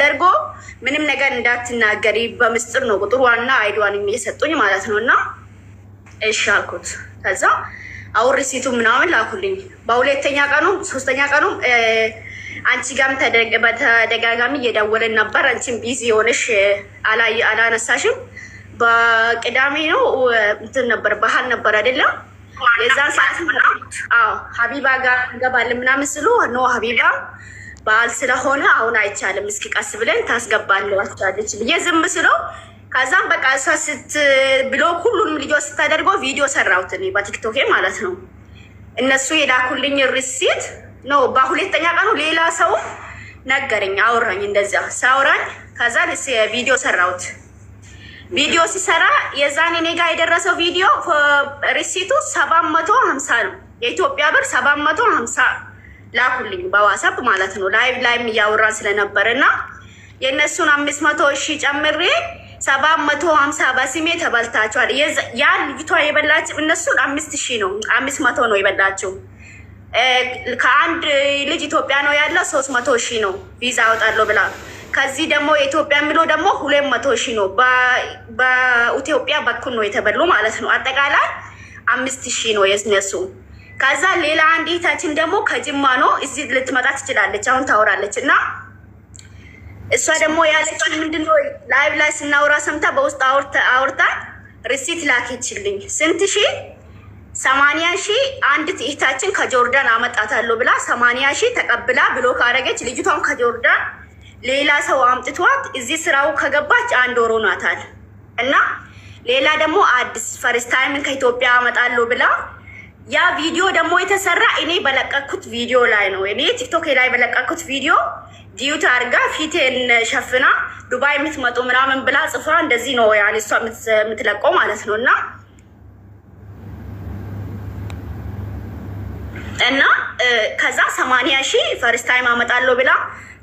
ተደርጎ ምንም ነገር እንዳትናገሪ በምስጥር ነው ቁጥሯና አይዲዋን የሚሰጡኝ ማለት ነውና እሺ አልኩት። ከዛ አሁን ሪሲቱ ምናምን ላኩልኝ። በሁለተኛ ቀኑ ሶስተኛ ቀኑ አንቺ ጋርም በተደጋጋሚ እየደወልን ነበር፣ አንቺም ቢዚ ሆነሽ አላነሳሽም። በቅዳሜ ነው እንትን ነበር ባህል ነበር አይደለም? የዛን ሰዓት አዎ ሀቢባ ጋር እንገባለን ምናምን ስሉ ነው ሀቢባ ባህል ስለሆነ አሁን አይቻልም፣ እስኪ ቀስ ብለን ታስገባለች ብዬ ዝም ስለው ከዛም በቃ እሷ ብሎክ ሁሉንም ልጆች ስታደርገው ቪዲዮ ሰራሁት እኔ በቲክቶኬ ማለት ነው። እነሱ የላኩልኝ ሪሲት ነው። በሁለተኛ ቀኑ ሌላ ሰው ነገረኝ፣ አወራኝ። እንደዛ ሳውራኝ ከዛ ቪዲዮ ሰራሁት። ቪዲዮ ሲሰራ የዛኔ እኔ ጋር የደረሰው ቪዲዮ ሪሲቱ 750 ነው የኢትዮጵያ ብር 750 ላኩልኝ በዋትስአፕ ማለት ነው። ላይም እያወራን ስለነበር እና የእነሱን 500 ሺህ ጨምሬ 750 በስሜ ተበልታችኋል። ያ ልጅቷ የበላች እነሱን 5000 ነው 500 ነው የበላችው። ከአንድ ልጅ ኢትዮጵያ ነው ያለው 300 ሺህ ነው ቪዛ አወጣለሁ ብላ። ከዚህ ደግሞ የኢትዮጵያ የሚለው ደግሞ 200 ሺህ ነው በኢትዮጵያ በኩል ነው የተበሉ ማለት ነው። አጠቃላይ 5000 ነው የነሱ። ከዛ ሌላ አንድ እህታችን ደግሞ ከጅማ ነው እዚህ ልትመጣ ትችላለች፣ አሁን ታወራለች። እና እሷ ደግሞ ያለችን ምንድነው ላይቭ ላይ ስናወራ ሰምታ በውስጥ አውርታ ሪሲት ላከችልኝ። ስንት ሺህ 80 ሺህ አንድ እህታችን ከጆርዳን አመጣታለሁ ብላ 80 ሺህ ተቀብላ ብሎ ካረገች ልጅቷን ከጆርዳን ሌላ ሰው አምጥቷት እዚህ ስራው ከገባች 1 ወር ሆኗታል። እና ሌላ ደግሞ አዲስ ፈርስት ታይም ከኢትዮጵያ አመጣለሁ ብላ ያ ቪዲዮ ደግሞ የተሰራ እኔ በለቀኩት ቪዲዮ ላይ ነው። እኔ ቲክቶክ ላይ በለቀኩት ቪዲዮ ዲዩት አርጋ ፊቴን ሸፍና ዱባይ የምትመጡ ምናምን ብላ ጽፋ እንደዚህ ነው ያለ እሷ የምትለቀው ማለት ነው። እና ከዛ 80 ሺህ ፈርስት ታይም አመጣለሁ ብላ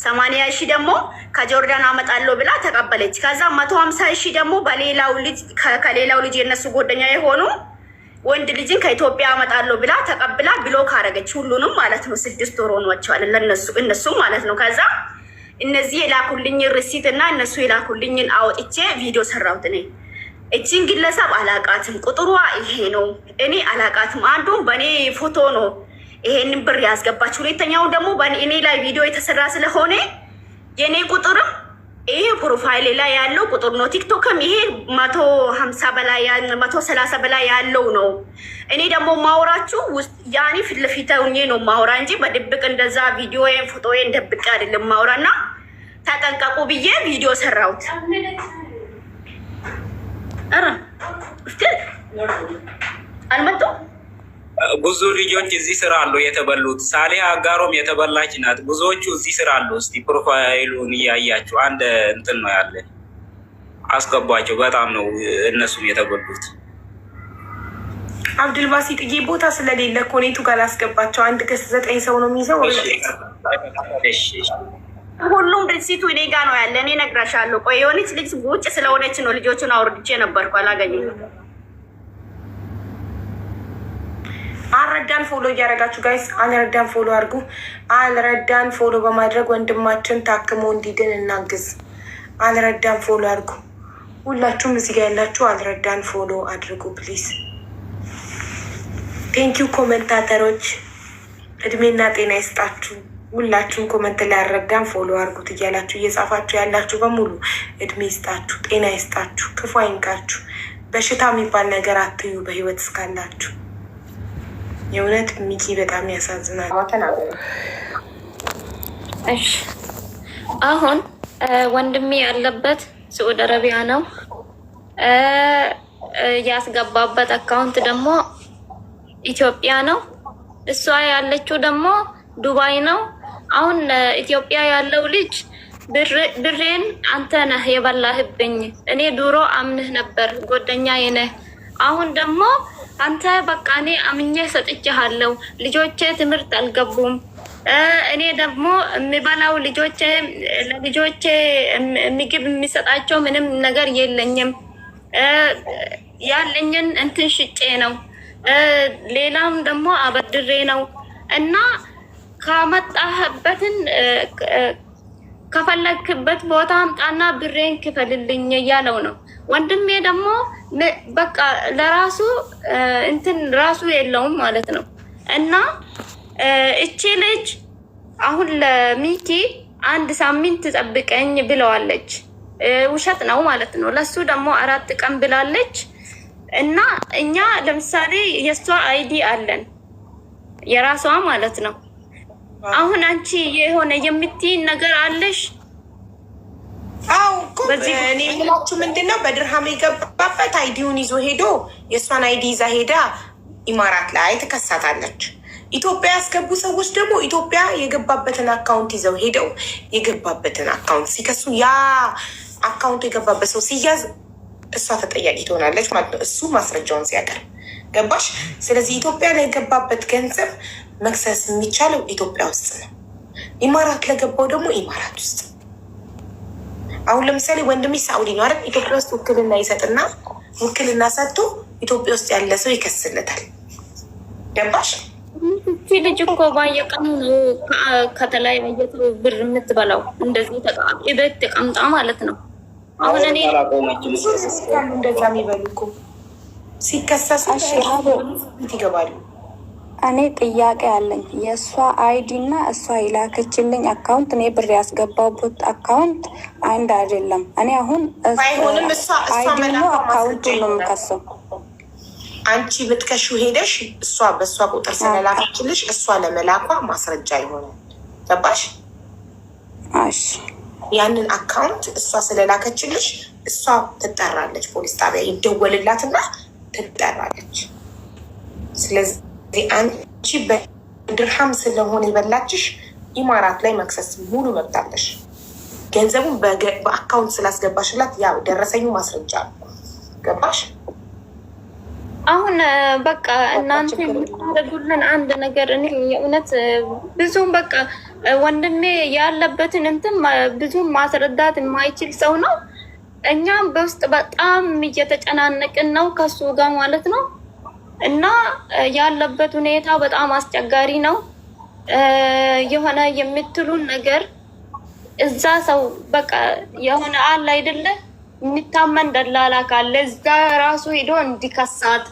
80 ሺህ ደግሞ ከጆርዳን አመጣለሁ ብላ ተቀበለች። ከዛ 150 ሺህ ደግሞ በሌላው ልጅ ከሌላው ልጅ የነሱ ጎደኛ የሆኑ ወንድ ልጅን ከኢትዮጵያ አመጣለሁ ብላ ተቀብላ ብሎክ አረገች ሁሉንም ማለት ነው። 6 ወር ሆኗቸዋል እነሱ ማለት ነው። ከዛ እነዚህ የላኩልኝ ሪሲት እና እነሱ የላኩልኝን አውጥቼ ቪዲዮ ሰራሁት እኔ። እቺን ግለሰብ አላቃትም፣ ቁጥሯ ይሄ ነው፣ እኔ አላቃትም። አንዱም በእኔ ፎቶ ነው ይሄንን ብር ያስገባች፣ ሁለተኛው ደግሞ በእኔ ላይ ቪዲዮ የተሰራ ስለሆነ የኔ ቁጥርም ይሄ ፕሮፋይል ላይ ያለው ቁጥር ነው። ቲክቶክም ይሄ 150 በላይ 130 በላይ ያለው ነው። እኔ ደግሞ ማውራችሁ ውስጥ ያኔ ፊት ለፊት ሆኜ ነው ማውራ እንጂ በድብቅ እንደዛ ቪዲዮዬን ፎቶዬን ደብቄ አይደለም ማውራና ተጠንቀቁ ብዬ ቪዲዮ ሰራሁት። አልመጡም። ብዙ ልጆች እዚህ ስራ አሉ የተበሉት። ሳሌ አጋሮም የተበላች ናት። ብዙዎቹ እዚህ ስራ አሉ። እስቲ ፕሮፋይሉን እያያችሁ አንድ እንትን ነው ያለ አስገቧቸው። በጣም ነው እነሱም የተበሉት። አብዱልባሲ ጥዬ ቦታ ስለሌለ ኮኔቱ ጋር ላስገባቸው። አንድ ከስ 9 ሰው ነው የሚይዘው። ሁሉም ሪሲቱ እኔ ጋ ነው ያለ። እኔ እነግርሻለሁ። ቆይ የሆነች ልጅ ውጭ ስለሆነች ነው ልጆቹን አውርድቼ ነበርኩ አላገኘሁም። አልረዳን ፎሎ እያደረጋችሁ ጋይስ፣ አልረዳን ፎሎ አድርጉ። አልረዳን ፎሎ በማድረግ ወንድማችን ታክሞ እንዲድን እናግዝ። አልረዳን ፎሎ አድርጉ። ሁላችሁም እዚህ ጋር ያላችሁ አልረዳን ፎሎ አድርጉ ፕሊዝ። ቴንኪዩ ኮመንታተሮች፣ እድሜና ጤና ይስጣችሁ። ሁላችሁም ኮመንት ላይ አልረዳን ፎሎ አድርጉት እያላችሁ እየጻፋችሁ ያላችሁ በሙሉ እድሜ ይስጣችሁ፣ ጤና ይስጣችሁ፣ ክፉ አይንካችሁ። በሽታ የሚባል ነገር አትዩ በህይወት እስካላችሁ። የእውነት ሚኪ በጣም ያሳዝናል። እሺ አሁን ወንድሜ ያለበት ሳዑዲ አረቢያ ነው። ያስገባበት አካውንት ደግሞ ኢትዮጵያ ነው። እሷ ያለችው ደግሞ ዱባይ ነው። አሁን ኢትዮጵያ ያለው ልጅ ብሬን አንተ ነህ የበላህብኝ፣ እኔ ድሮ አምንህ ነበር ጓደኛዬ ነህ። አሁን ደግሞ አንተ በቃ እኔ አምኜ ሰጥቼሃለሁ። ልጆቼ ትምህርት አልገቡም። እኔ ደግሞ የሚበላው ለልጆቼ ምግብ የሚሰጣቸው ምንም ነገር የለኝም። ያለኝን እንትን ሽጬ ነው፣ ሌላም ደግሞ አበድሬ ነው። እና ከፈለክበት ቦታ አምጣና ብሬን ክፈልልኝ እያለው ነው። ወንድሜ ደግሞ በቃ ለራሱ እንትን ራሱ የለውም ማለት ነው። እና እቺ ልጅ አሁን ለሚኪ 1 ሳምንት ጠብቀኝ ብለዋለች። ውሸት ነው ማለት ነው። ለሱ ደግሞ 4 ቀን ብላለች። እና እኛ ለምሳሌ የሷ አይዲ አለን የራሷ ማለት ነው። አሁን አንቺ የሆነ የምትይን ነገር አለሽ? አው እኔ የምላችሁ ምንድነው በድርሃም የገባበት አይዲውን ይዞ ሄዶ የእሷን አይዲ ይዛ ሄዳ ኢማራት ላይ ትከሳታለች። ኢትዮጵያ ያስገቡ ሰዎች ደግሞ ኢትዮጵያ የገባበትን አካውንት ይዘው ሄደው የገባበትን አካውንት ሲከሱ ያ አካውንቱ የገባበት ሰው ሲያዝ እሷ ተጠያቂ ትሆናለች ማለት ነው፣ እሱ ማስረጃውን ሲያቀርብ። ገባሽ? ስለዚህ ኢትዮጵያ ላይ የገባበት ገንዘብ መክሰስ የሚቻለው ኢትዮጵያ ውስጥ ነው። ኢማራት ለገባው ደግሞ ኢማራት ውስጥ። አሁን ለምሳሌ ወንድሜ ሳኡዲ ነው አይደል? ኢትዮጵያ ውስጥ ውክልና ይሰጥና ውክልና ሰጥቶ ኢትዮጵያ ውስጥ ያለ ሰው ይከስለታል። ገባሽ? ልጅ እኮ ባየቀኑ ከተለያየ ብር የምትበላው እንደዚህ ቤት ተቀምጣ ማለት ነው። አሁን እኔ እንደዛ የሚበሉ እኮ ሲከሰሱ ይገባሉ። እኔ ጥያቄ አለኝ። የእሷ አይዲ እና እሷ የላከችልኝ አካውንት እኔ ብር ያስገባሁበት አካውንት አንድ አይደለም። እኔ አሁን አይዲ ነው አካውንቱ ነው የምከሰው። አንቺ ብትከሹ ሄደሽ እሷ በእሷ ቁጥር ስለላከችልሽ እሷ ለመላኳ ማስረጃ ይሆናል። ገባሽ? እሺ ያንን አካውንት እሷ ስለላከችልሽ እሷ ትጠራለች። ፖሊስ ጣቢያ ይደወልላትና ትጠራለች። ስለዚህ አንቺ በድርሃም ስለሆነ የበላችሽ ኢማራት ላይ መክሰስ ሙሉ መብት አለሽ። ገንዘቡን በአካውንት ስላስገባሽላት ያው ደረሰኙ ማስረጃ ነው። ገባሽ? አሁን በቃ እናንተ የምታደርጉልን አንድ ነገር እኔ የእውነት ብዙም በቃ ወንድሜ ያለበትን እንትን ብዙም ማስረዳት የማይችል ሰው ነው። እኛም በውስጥ በጣም እየተጨናነቅን ነው ከሱ ጋር ማለት ነው። እና ያለበት ሁኔታ በጣም አስቸጋሪ ነው። የሆነ የምትሉን ነገር እዛ ሰው በቃ የሆነ አለ አይደለ የሚታመን ደላላ ካለ እዛ ራሱ ሄዶ እንዲከሳት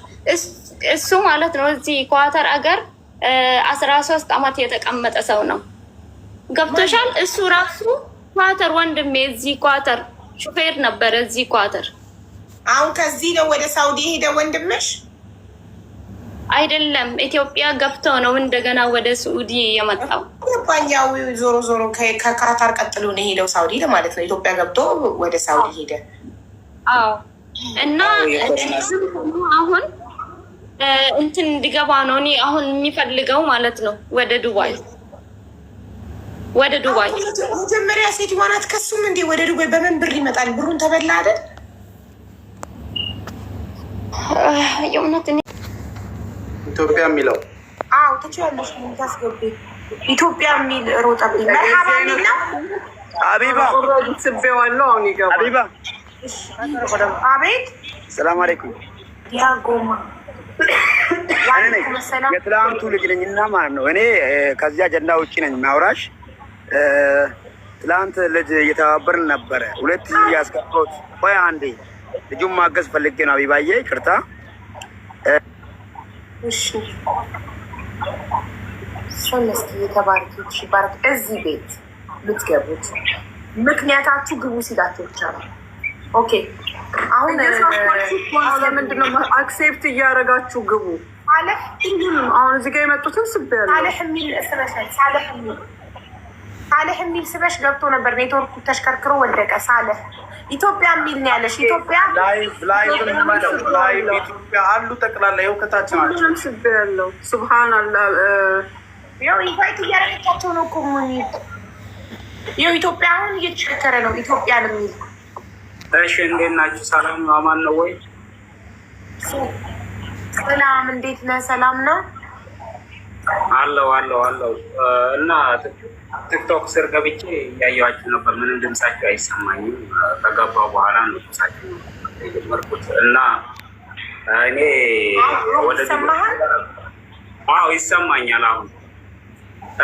እሱ ማለት ነው። እዚህ ኳተር አገር 13 ዓመት የተቀመጠ ሰው ነው። ገብቶሻል? እሱ ራሱ ኳተር ወንድሜ እዚህ ኳተር ሹፌር ነበረ እዚህ ኳተር። አሁን ከዚህ ነው ወደ ሳውዲ ሄደ ወንድምሽ? አይደለም ኢትዮጵያ ገብቶ ነው እንደገና ወደ ሳውዲ የመጣው። ባኛው ዞሮ ዞሮ ከካታር ቀጥሎ ነው ሄደው ሳውዲ ለማለት ነው። ኢትዮጵያ ገብቶ ወደ ሳውዲ ሄደ። አዎ። እና አሁን እንትን እንዲገባ ነው እኔ አሁን የሚፈልገው ማለት ነው ወደ ዱባይ መጀመሪያ ሴትዮዋ ናት። ከሱም እንዴ ወደ ዱባይ በምን ብር ይመጣል? ብሩን ተበላ አይደል? የእውነት ኢትዮጵያ የሚለው አዎ ትችያለሽ። ምን ታስገቢ? ኢትዮጵያ የሚል ሮጠብኝ። መርሃባ የሚል ነው። ሀቢባ ስቤዋለሁ። አሁን ይገባል። ሀቢባ አቤት። ሰላም አለይኩም። ያ ጎማ የትላንቱ ልጅ ነኝ እና ማለት ነው እኔ ከዚህ አጀንዳ ውጭ ነኝ ማውራሽ። ትላንት ልጅ እየተባበርን ነበረ 2000 ያስገባሁት። ቆይ አንዴ ልጁን ማገዝ ፈልጌ ነው። ሀቢባዬ ይቅርታ። እሺ ሰለስት የተባረከች ባረክ። እዚህ ቤት ልትገቡት ምክንያታችሁ ግቡ ሲላችሁ ብቻ ነው። ኦኬ አሁን ለምንድን ነው አክሴፕት እያደረጋችሁ ግቡ አለ? አሁን እዚህ ጋር የመጡትን ስቤያለሁ። ሳለህ የሚል ስበሽ ገብቶ ነበር። ኔትወርኩ ተሽከርክሮ ወደቀ። ሳለህ ኢትዮጵያ የሚል ነው ያለሽ። ኢትዮጵያ ኢትዮጵያ አሉ ጠቅላላ ይኸው ከታች ናቸው። ስቤያለሁ። ሱብሃንአላህ ያው ኢንቫይት እያደረጋቸው ነው እኮ ይኸው ኢትዮጵያ አሁን እየተሽከረከረ ነው። ኢትዮጵያ የሚል እሺ እንዴት ናችሁ? ሰላም ነው? አማን ነው ወይ? ሰላም እንዴት ነህ? ሰላም ነው አለው። እና ቲክቶክ ስር ገብቼ እያየኋችሁ ነበር። ምንም ድምጻችሁ አይሰማኝም። ከገባሁ በኋላ ነው ድምጻችሁ የጀመርኩት። እና እኔ ወደ ይሰማኛል አሁን።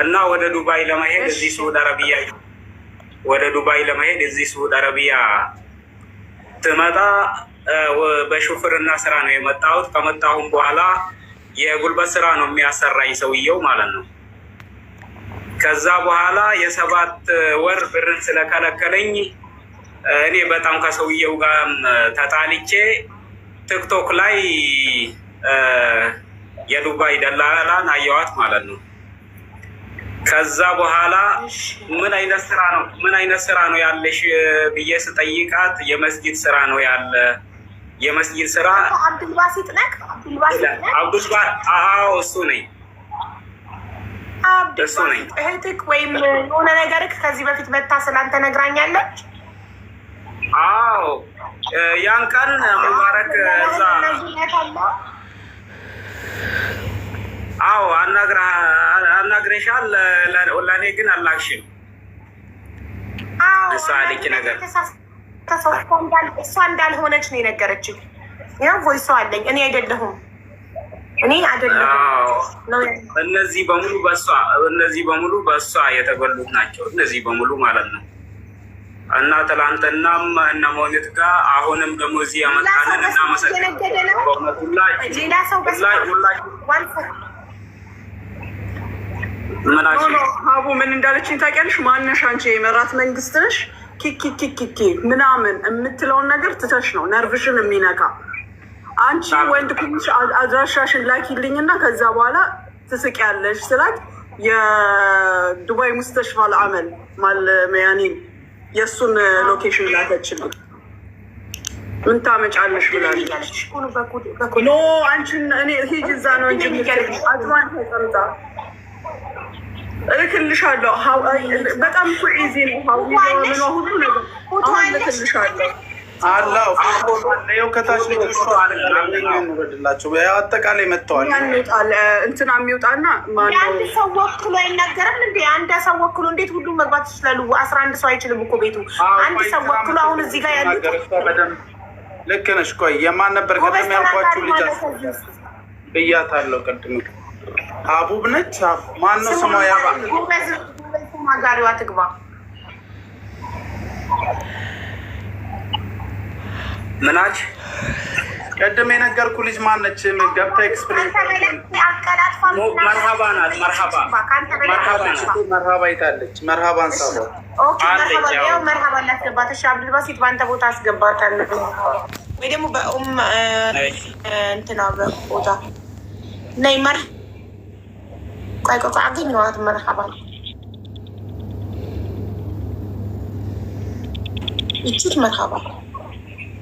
እና ወደ ዱባይ ለመሄድ እዚህ ሳውዲ አረቢያ ወደ ዱባይ ለመሄድ እዚህ ሳዑዲ አረቢያ ትመጣ በሹፍርና ስራ ነው የመጣሁት። ከመጣሁም በኋላ የጉልበት ስራ ነው የሚያሰራኝ ሰውየው ማለት ነው። ከዛ በኋላ የ7 ወር ብርን ስለከለከለኝ እኔ በጣም ከሰውየው ጋር ተጣልቼ ቲክቶክ ላይ የዱባይ ደላላን አየዋት ማለት ነው። ከዛ በኋላ ምን አይነት ስራ ነው ያለሽ ብዬ ስጠይቃት የመስጊድ ስራ ነው ያለ። የመስጊድ ስራ አብዱልባሲጥ ነክ አዎ እሱ ነኝ። እሱ ነኝ። እህትክ ወይም የሆነ ነገርክ ከዚህ በፊት መታ ስላንተ ነግራኛለች። አዎ ያን ቀን ሙባረክ እዛ አዎ አናግረሻል። ለእኔ ግን አላክሽም። እሷ አለች ነገር እሷ እንዳልሆነች ነው የነገረችኝ። ያው ቮይሷ አለኝ። እኔ አይደለሁም። እነዚህ በሙሉ በእሷ የተበሉት ናቸው። እነዚህ በሙሉ ማለት ነው። እና ትላንትናም እነ ሞኒት ጋር አሁንም ደግሞ እዚህ ያመጣንን እናመሰግናለን። ሀቡ ምን እንዳለችኝ ታውቂያለሽ? ማነሽ አንቺ የመራት መንግስት ነሽ ኪኪኪኪኪ ምናምን የምትለውን ነገር ትተሽ ነው ነርቭሽን የሚነካ። አንቺ ወንድ ኩሽ አድራሻሽን ላኪልኝና ከዛ በኋላ ትስቂያለሽ ስላት የዱባይ ሙስተሽፋ አልአመል ያኔ የእሱን ሎኬሽን ላከችልኝ። ምን ታመጫለሽ ብላለች። ኖ አንቺን እኔ ሂጅ እዛ ነው እንጂ አድዋን ተቀምጣ እልክልሻለሁ። በጣም እኮ ኢዚ ነው። ምን ሁሉ ነገር አሁን እልክልሻለሁ። አላው ፎቶው ከታች ልጅ እንወድላቸው አጠቃላይ መጥተዋል። እንትና የሚወጣና አንድ ሰው ወክሎ አይናገርም እንዴ? አንድ ሰው ወክሎ እንዴት ሁሉም መግባት ይችላሉ? 11 ሰው አይችልም እኮ ቤቱ። አንድ ሰው ወክሎ አሁን እዚህ ጋር ያሉት ልክ ነሽ። ቆይ የማን ነበር ቀደም ያልኳችሁ ልጅ ብያታለሁ። ቅድም ሀቡብ ነች። ማን ነው ስሟ? ያባ ማጋሪዋ ትግባ። ምናች ቀደም የነገርኩ ልጅ ማነች? ገብታ ኤክስፕሌን መርሃባ ናት። መርሃባ ይታለች። መርሃባን ሳባ መርሃባ ላስገባት። እሺ አብዱልባሲጥ በአንተ ቦታ አስገባታለሁ ወይ ደግሞ እንትና በቦታ ነይ። ቆይ አገኘኋት። መርሃባ ይችት መርሃባ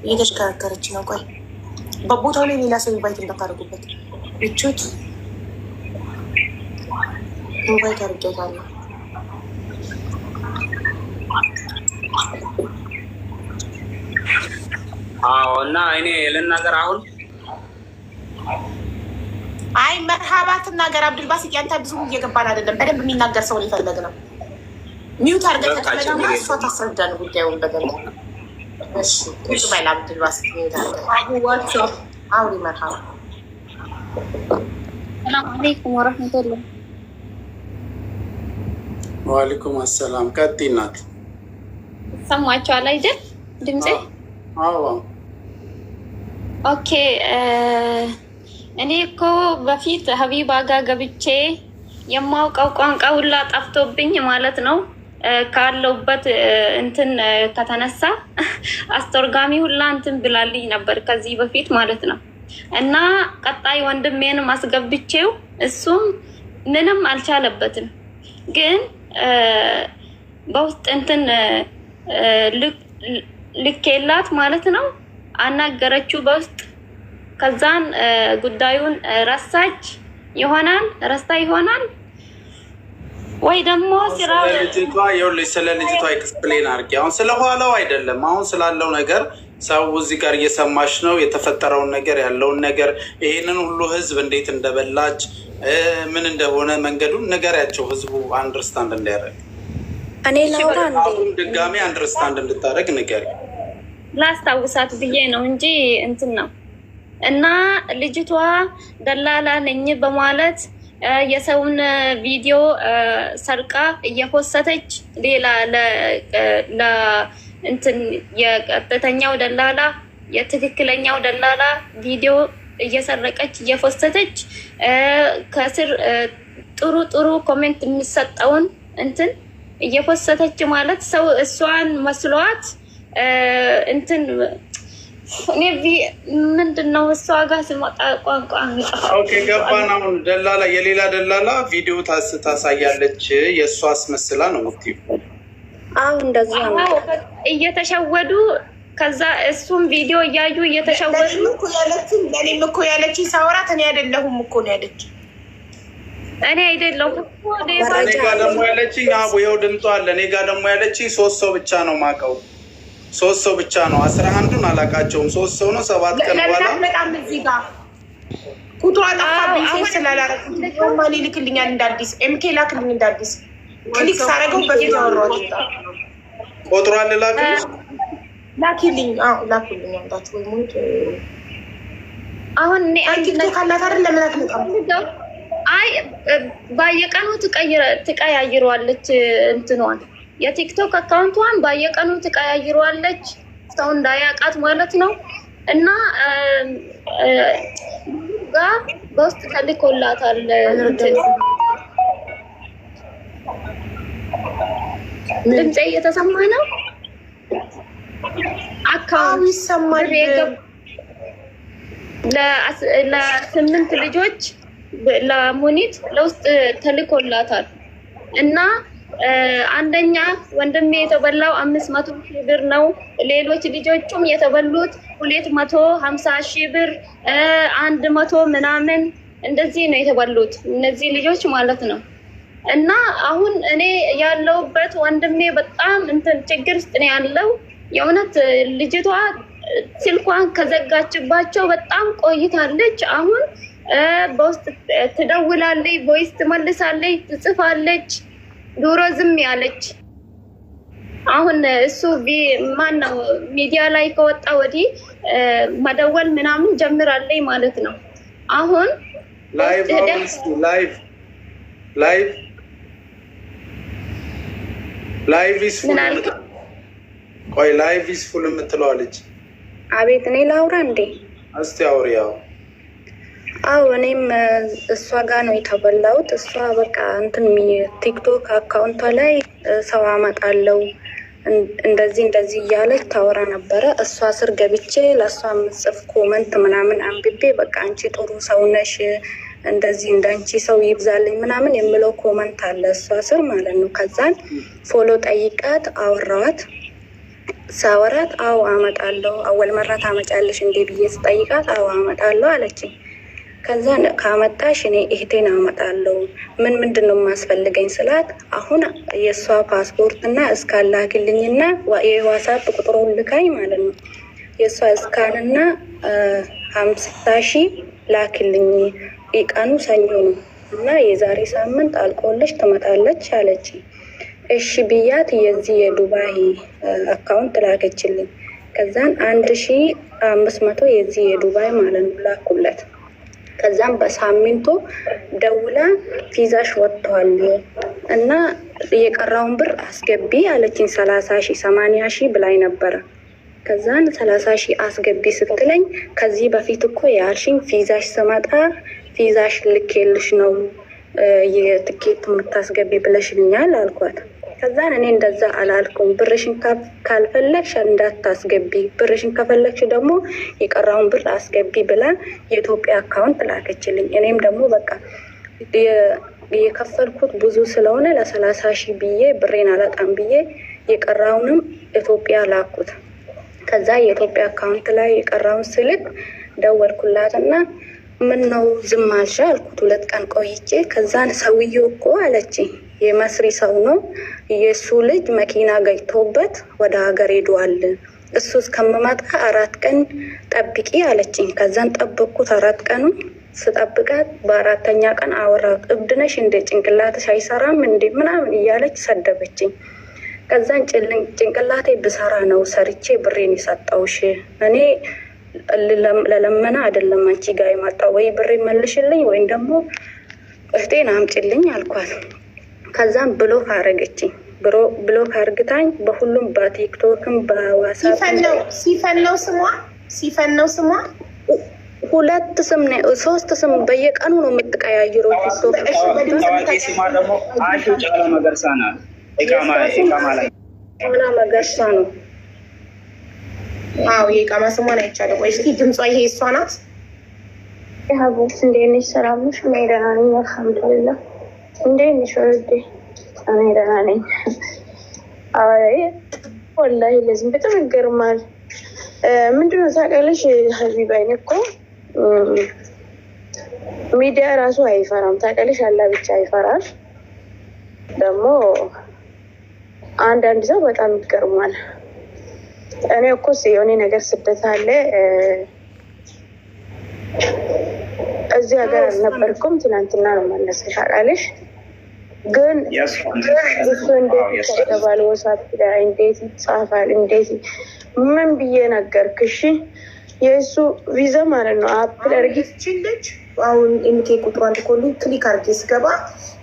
እየተሽከረከረች ነው። ቆይ በቦታው ላይ ሌላ ሰው ኢንቫይት እንዳታደርጉበት። ይቹት ኢንቫይት አድርጌታለሁ። አዎ እና እኔ ልናገር አሁን። አይ መርሃባ ትናገር። አብዱልባሲጥ ያንተ ብዙ እየገባን አይደለም። በደንብ የሚናገር ሰው ሊፈለግ ነው። ሚውት አድርገህ ተቀመጥና እሷ ታስረዳን ጉዳዩን በደንብ። እሺ እሱ ባይላ አብዱልባሲጥ ይሄዳል። አውሪ መርሃባ። ሰላም አለይኩም ወራህመቱላህ። ወአለይኩም አሰላም። ቀጥይ ናት። ሰማችኋል አይደል ድምጼ? አዎ ኦኬ። እኔ እኮ በፊት ሀቢባ ጋር ገብቼ የማውቀው ቋንቋ ሁላ ጠፍቶብኝ ማለት ነው። ካለውበት እንትን ከተነሳ አስተርጓሚ ሁላ እንትን ብላልኝ ነበር ከዚህ በፊት ማለት ነው። እና ቀጣይ ወንድሜንም አስገብቼው እሱም ምንም አልቻለበትም። ግን በውስጥ እንትን ልኬላት ማለት ነው። አናገረችው በውስጥ። ከዛን ጉዳዩን ረሳች ይሆናል ረስታ ይሆናል ወይ ደግሞ ስራ ልጅቷ ይኸውልሽ፣ ስለ ልጅቷ ኤክስፕሌን አድርጊ። አሁን ስለ ኋላው አይደለም፣ አሁን ስላለው ነገር ሰው እዚህ ጋር እየሰማች ነው። የተፈጠረውን ነገር ያለውን ነገር ይሄንን ሁሉ ህዝብ እንዴት እንደበላች ምን እንደሆነ መንገዱን ንገሪያቸው፣ ህዝቡ አንደርስታንድ እንዲያደርግ። እኔ ላውራ እንዴ ድጋሚ አንደርስታንድ እንድታደርግ ንገሪ። ላስታውሳት ብዬ ነው እንጂ እንትን ነው። እና ልጅቷ ደላላ ነኝ በማለት የሰውን ቪዲዮ ሰርቃ እየፖሰተች ሌላ እንትን የቀጥተኛው ደላላ የትክክለኛው ደላላ ቪዲዮ እየሰረቀች እየፖሰተች ከስር ጥሩ ጥሩ ኮሜንት የሚሰጠውን እንትን እየፖሰተች ማለት ሰው እሷን መስሏት እንትን ምንድን ነው እሷ ጋር ስመጣ ቋንቋ ገባን። አሁን ደላላ የሌላ ደላላ ቪዲዮ ታሳያለች የእሷ አስመስላ ነው ሙክቲ። አሁን እንደዚህ ነው እየተሸወዱ ከዛ እሱም ቪዲዮ እያዩ እየተሸወዱ ለእኔም እኮ ያለችኝ ሳወራት እኔ አይደለሁም እኮ ነው ያለች። እኔ አይደለሁም እኔ ጋር ደግሞ ያለችኝ ይኸው ድምጧ አለ። እኔ ጋር ደግሞ ያለችኝ 3 ሰው ብቻ ነው ማቀው 3 ሰው ብቻ ነው። 11ዱን አላቃቸውም። 3 ሰው ነው። 7 ቀን በኋላ በጣም እዚህ ጋር ቁጥሯ ጠፋብኝ። ሴት ስላላረኩት ማን ይልክልኛል? እንዳዲስ ኤምኬ ላክልኝ። እንዳዲስ ክሊክ ሳረገው በፊት ያወራሁት ቁጥሯን ልላክልሽ። ላኪልኝ። ላኪልኝ። አንዳችሁ ወይ ሞት አሁን እኔ ቲክቶክ አላት አይደል? ለምን አትመጣም? አይ በየቀኑ ትቀያይረዋለች እንትኗን የቲክቶክ አካውንቷን በየቀኑ ትቀያይረዋለች ሰው እንዳያውቃት ማለት ነው። እና ጋር በውስጥ ተልኮላታል ድምጼ እየተሰማ ነው። አካውንት ይሰማል። ለ8 ልጆች ለሙኒት ለውስጥ ተልኮላታል እና አንደኛ ወንድሜ የተበላው 500,000 ብር ነው። ሌሎች ልጆቹም የተበሉት 250,000 ብር 100 ምናምን እንደዚህ ነው የተበሉት እነዚህ ልጆች ማለት ነው። እና አሁን እኔ ያለውበት ወንድሜ በጣም እንትን ችግር ውስጥ ነው ያለው። የእውነት ልጅቷ ስልኳን ከዘጋችባቸው በጣም ቆይታለች። አሁን በውስጥ ትደውላለች፣ ቮይስ ትመልሳለች፣ ትጽፋለች። ዱሮ ዝም ያለች አሁን እሱ ማነው ሚዲያ ላይ ከወጣ ወዲህ መደወል ምናምን ጀምራለች ማለት ነው። አሁን ላይቭ ኢዝ ፉል የምትለዋለች። አቤት እኔ ላውራ እንዴ? እስቲ አውሪያው። አዎ እኔም እሷ ጋር ነው የተበላሁት። እሷ በቃ እንትን ቲክቶክ አካውንቷ ላይ ሰው አመጣለው እንደዚህ እያለች ታወራ ነበረ። እሷ ስር ገብቼ ለእሷ የምጽፍ ኮመንት ምናምን አንብቤ በቃ አንቺ ጥሩ ሰው ነሽ፣ እንደዚህ እንዳንቺ ሰው ይብዛልኝ ምናምን የምለው ኮመንት አለ እሷ ስር ማለት ነው። ከዛን ፎሎ ጠይቃት አወራዋት። ሳወራት አዎ አመጣለሁ፣ አወል መራት አመጫለሽ እንዴ ብዬ ስጠይቃት አዎ አመጣለሁ አለችኝ። ከዛ ካመጣሽ እኔ እህቴን አመጣለሁ ምንድን ነው የማስፈልገኝ ስላት አሁን የእሷ ፓስፖርት እና እስካላክልኝና የዋትስአፕ ቁጥሩን ልካኝ ማለት ነው። የእሷ እስካንና 50,000 ላክልኝ፣ ቀኑ ሰኞ ነው እና የዛሬ ሳምንት አልቆልሽ ትመጣለች አለች። እሺ ብያት የዚህ የዱባይ አካውንት ላከችልኝ። ከዛን 1,500 የዚህ የዱባይ ማለት ነው ላኩለት። ከዛም በሳምንቱ ደውላ ቪዛሽ ወጥቷል እና የቀራውን ብር አስገቢ አለችኝ። 30,000 80,000 ብላይ ነበረ። ከዛን 30,000 አስገቢ ስትለኝ ከዚህ በፊት እኮ ያልሽኝ ቪዛሽ ስመጣ ቪዛሽ ልኬልሽ ነው የትኬት የምታስገቢ ብለሽኛል አልኳት። ከዛን እኔ እንደዛ አላልኩም፣ ብርሽን ካልፈለግሽ እንዳታስገቢ፣ ብርሽን ከፈለግሽ ደግሞ የቀራውን ብር አስገቢ ብላ የኢትዮጵያ አካውንት ላከችልኝ። እኔም ደግሞ በቃ የከፈልኩት ብዙ ስለሆነ ለ30,000 ብዬ ብሬን አላጣም ብዬ የቀራውንም ኢትዮጵያ ላኩት። ከዛ የኢትዮጵያ አካውንት ላይ የቀራውን ስልክ ደወልኩላትና ምን ነው ዝም አልሽ አልኩት። 2 ቀን ቆይቼ ከዛን ሰውዬው እኮ አለችኝ የመስሪ ሰው ነው፣ የእሱ ልጅ መኪና ገጭቶበት ወደ ሀገር ሄዷል፣ እሱ እስከምመጣ 4 ቀን ጠብቂ አለችኝ። ከዛን ጠበቅኩት 4 ቀኑን ስጠብቃት በ4ተኛ ቀን አወራት። እብድ ነሽ እንደ ጭንቅላትሽ አይሰራም እንዴ ምናምን እያለች ሰደበችኝ። ከዛን ጭንቅላቴ ብሰራ ነው ሰርቼ ብሬን የሰጠውሽ፣ እኔ ለለመና አይደለም አንቺ ጋር የመጣው፣ ወይ ብሬ መልሽልኝ ወይም ደግሞ እህቴን አምጪልኝ አልኳት። ከዛም ብሎክ አረገችኝ። ብሎክ አርግታኝ በሁሉም በቲክቶክም በዋትስአፕ ሲፈነው ስሟ ሁለት ስም ነው 3 ስም በየቀኑ ነው የምትቀያይረው። ቲክቶክ ስማ ደግሞ አሹ ጫላ መገርሳ ናት። ኢቃማ ላይ ጫላ መገርሳ ነው። አዎ የኢቃማ ስሟን አይቻለሁ። ቆይ እስኪ ድምጿ ይሄ እሷ ናት? ሀቡስ እንዴት ነሽ? ሰላም ነሽ? እኔ ደህና ነኝ አልሐምዱሊላህ። እንዴት ነሽ ወልዴ? እኔ ደህና ነኝ። አይ ወላሂ ለዚህም በጣም ይገርማል። ምንድነው ታውቂያለሽ ሀቢባ፣ እኔ እኮ ሚዲያ ራሱ አይፈራም ታውቂያለሽ። አላህ ብቻ አይፈራል። ደግሞ አንዳንድ ሰው በጣም ይገርማል። እኔ እኮ የሆነ ነገር ስደት አለ እዚህ ሀገር አልነበርኩም። ትናንትና ነው መለስሽ ታውቃለሽ። ግን እሱ እንዴት ይከተባል? ወሳት ላይ እንዴት ይጻፋል? እንዴት ምን ብዬ ነገርክሽ? የእሱ ቪዛ ማለት ነው አፕል አርጊችልች። አሁን ኤምኬ ቁጥሯን ልኮልኝ ክሊክ አርጌ ስገባ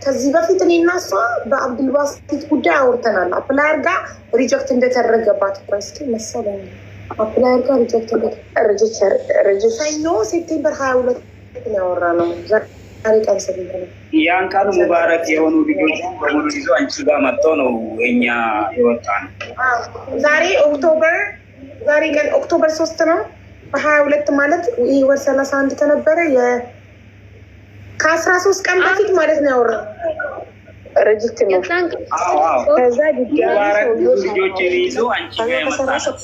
ከዚህ በፊት እኔ እና እሷ በአብዱልባሲት ጉዳይ አውርተናል። አፕላይ አርጋ ሪጀክት እንደተደረገባት እኮ እስኪ መሰለኝ አፕላይ አርጋ ሪጀክት ሰኞ ሴፕቴምበር 22 ያወራ ነው። ዛሬ ቀን ስንት ነው? ያን ቀን ሙባረክ የሆኑ ልጆች በሙሉ ይዞ አንቺ ጋር መጥቶ ነው እኛ የወጣ ነው። ዛሬ ቀን ኦክቶበር 3 ነው። በ22 ማለት ይህ ወር 31 ከነበረ ከ13 ቀን በፊት ማለት ነው ያወራ ሬጅክት ነው። ከዛ ሙባረክ ልጆች ይዞ አንቺ ጋር የመጣ ነው።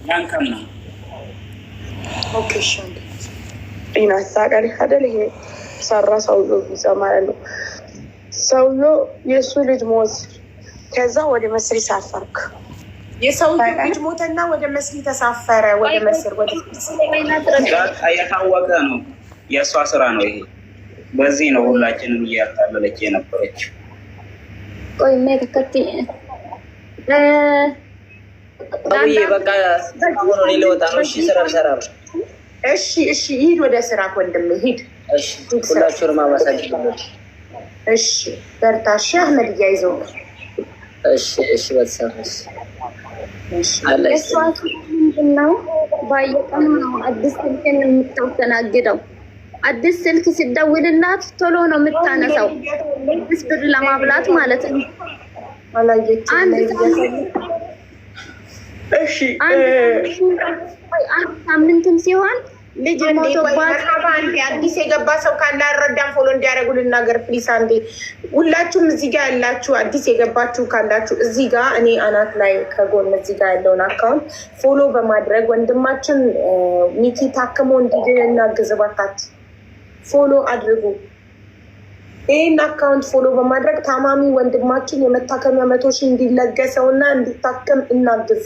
ያን ቀን ነው። ኦኬ እሺ ይናሳቀሪ አይደል? ይሄ ሰራ ሰውዬው ቪዛ ማለት ነው። ሰውዬው የእሱ ልጅ ሞት፣ ከዛ ወደ መስሪ ሳፈርክ። የሰውዬው ልጅ ሞተና ወደ መስሪ ተሳፈረ። ወደ መስር የታወቀ ነው። የእሷ ስራ ነው ይሄ። በዚህ ነው ሁላችንም እያታለለች የነበረች። ቆይ ተከቲ በቃ ሆኖ ሊወጣ ነው። እሺ ስራ ልሰራ። እሺ ሂድ ወደ ስራ ወንድም ሂድ። እሺ ሁላችሁንም አመሰግናለሁ። እሺ በርታ። እሺ አህመድ እያይዘው። እሺ በተሰራሽ እሷ ምንድን ነው በየቀኑ ነው አዲስ ስልክን የምታስተናግደው። አዲስ ስልክ ሲደውልላት ቶሎ ነው የምታነሳው። አዲስ ብር ለማብላት ማለት ነው። አንድ ሳምንትም ሲሆን ልጅ ሞቶባት አዲስ የገባ ሰው ካለ አረዳም ፎሎ እንዲያደርጉ ልናገር ፕሊስ። አንዴ ሁላችሁም እዚህ ጋር ያላችሁ አዲስ የገባችሁ ካላችሁ እዚህ ጋር እኔ አናት ላይ ከጎን እዚህ ጋር ያለውን አካውንት ፎሎ በማድረግ ወንድማችን ሚኪ ታክሞ እንዲድን እናግዝ። እባካችሁ ፎሎ አድርጉ። ይህን አካውንት ፎሎ በማድረግ ታማሚ ወንድማችን የመታከሚያ 100,000 እንዲለገሰውና እንዲታከም እናግዝ።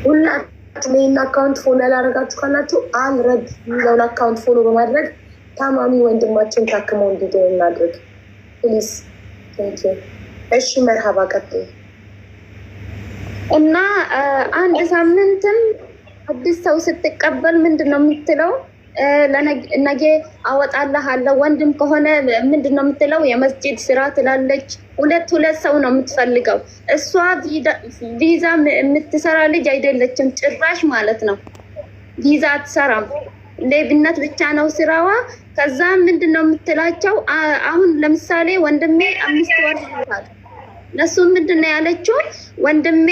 ሁላችሁ ይህን አካውንት ፎሎ ያላደረጋችሁ ካላችሁ አልረድ የሚለውን አካውንት ፎሎ በማድረግ ታማሚ ወንድማችን ታክመው እንዲድን እናድርግ ፕሊዝ። እሺ መርሃባ ቀጥል። እና አንድ ሳምንትም አዲስ ሰው ስትቀበል ምንድን ነው የምትለው? ነገ አወጣልሃለሁ። ወንድም ከሆነ ምንድን ነው የምትለው? የመስጂድ ስራ ትላለች። ሁለት ሰው ነው የምትፈልገው። እሷ ቪዛ የምትሰራ ልጅ አይደለችም ጭራሽ ማለት ነው። ቪዛ አትሰራም። ሌብነት ብቻ ነው ስራዋ። ከዛ ምንድን ነው የምትላቸው? አሁን ለምሳሌ ወንድሜ 5 ወር ይሆናል። እነሱ ምንድን ነው ያለችው? ወንድሜ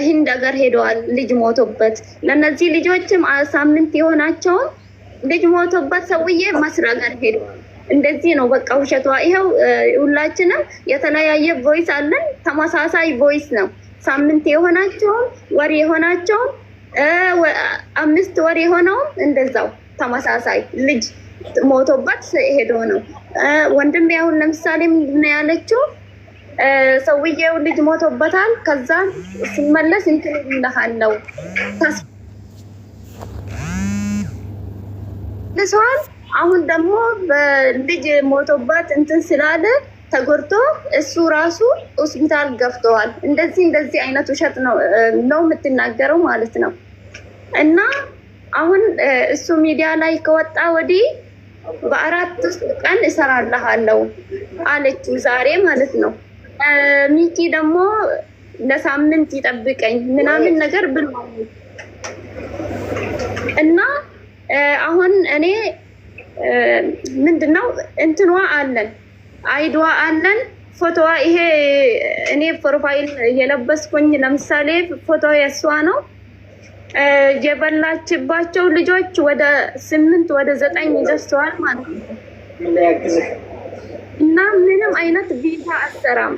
ህንድ ሀገር ሄደዋል ልጅ ሞቶበት። ለነዚህ ልጆችም ሳምንት የሆናቸውን ልጅ ሞቶበት ሰውዬ መስር ሀገር ሄደዋል። እንደዚህ ነው በቃ ውሸቷ። ይኸው ሁላችንም የተለያየ ቮይስ አለን። ተመሳሳይ ቮይስ ነው። ሳምንት የሆናቸውን ወር የሆናቸውን 5 ወር የሆነውም እንደዛው ተመሳሳይ ልጅ ሞቶበት ሄዶ ነው። ወንድሜ አሁን ለምሳሌ ምንድን ነው ያለችው? ሰውዬው ልጅ ሞቶበታል። ከዛ ሲመለስ እንትን ይልሃለው ተስፋል። አሁን ደግሞ በልጅ ሞቶበት እንትን ስላለ ተጎድቶ እሱ ራሱ ሆስፒታል ገብተዋል። እንደዚህ አይነት ውሸት ነው የምትናገረው ማለት ነው። እና አሁን እሱ ሚዲያ ላይ ከወጣ ወዲህ በ4 ቀን እሰራለሁ አለችው ዛሬ ማለት ነው። ሚኪ ደግሞ ለሳምንት ይጠብቀኝ ምናምን ነገር ብሏል። እና አሁን እኔ ምንድነው እንትኗ አለን አይድዋ አለን ፎቶዋ ይሄ እኔ ፕሮፋይል የለበስኩኝ ለምሳሌ ፎቶ የሷ ነው። የበላችባቸው ልጆች ወደ 8 ወደ 9 ደርሰዋል ማለት ነው። እና ምንም አይነት ቪዛ አሰራም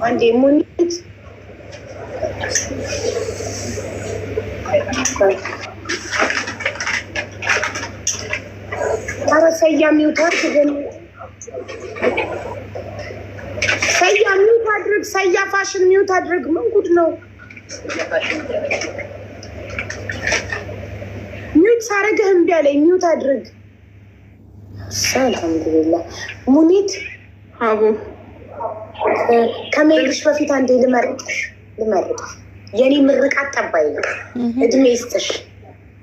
አንዴ ሙኒት ሰያሚው ታርክ ግን ሰያሚው ታድርግ ሰያ ፋሽን ሚውት አድርግ። ምን ጉድ ነው? ሚውት ሳረግህ እምቢ አለኝ። ሚውት አድርግ። አልሐምዱሊላህ። ሙኒት አቡ ከመሄድሽ በፊት አንዴ ልመርቅሽ። የኔ ምርቃት ጠባይ ነው። እድሜ ይስጥሽ፣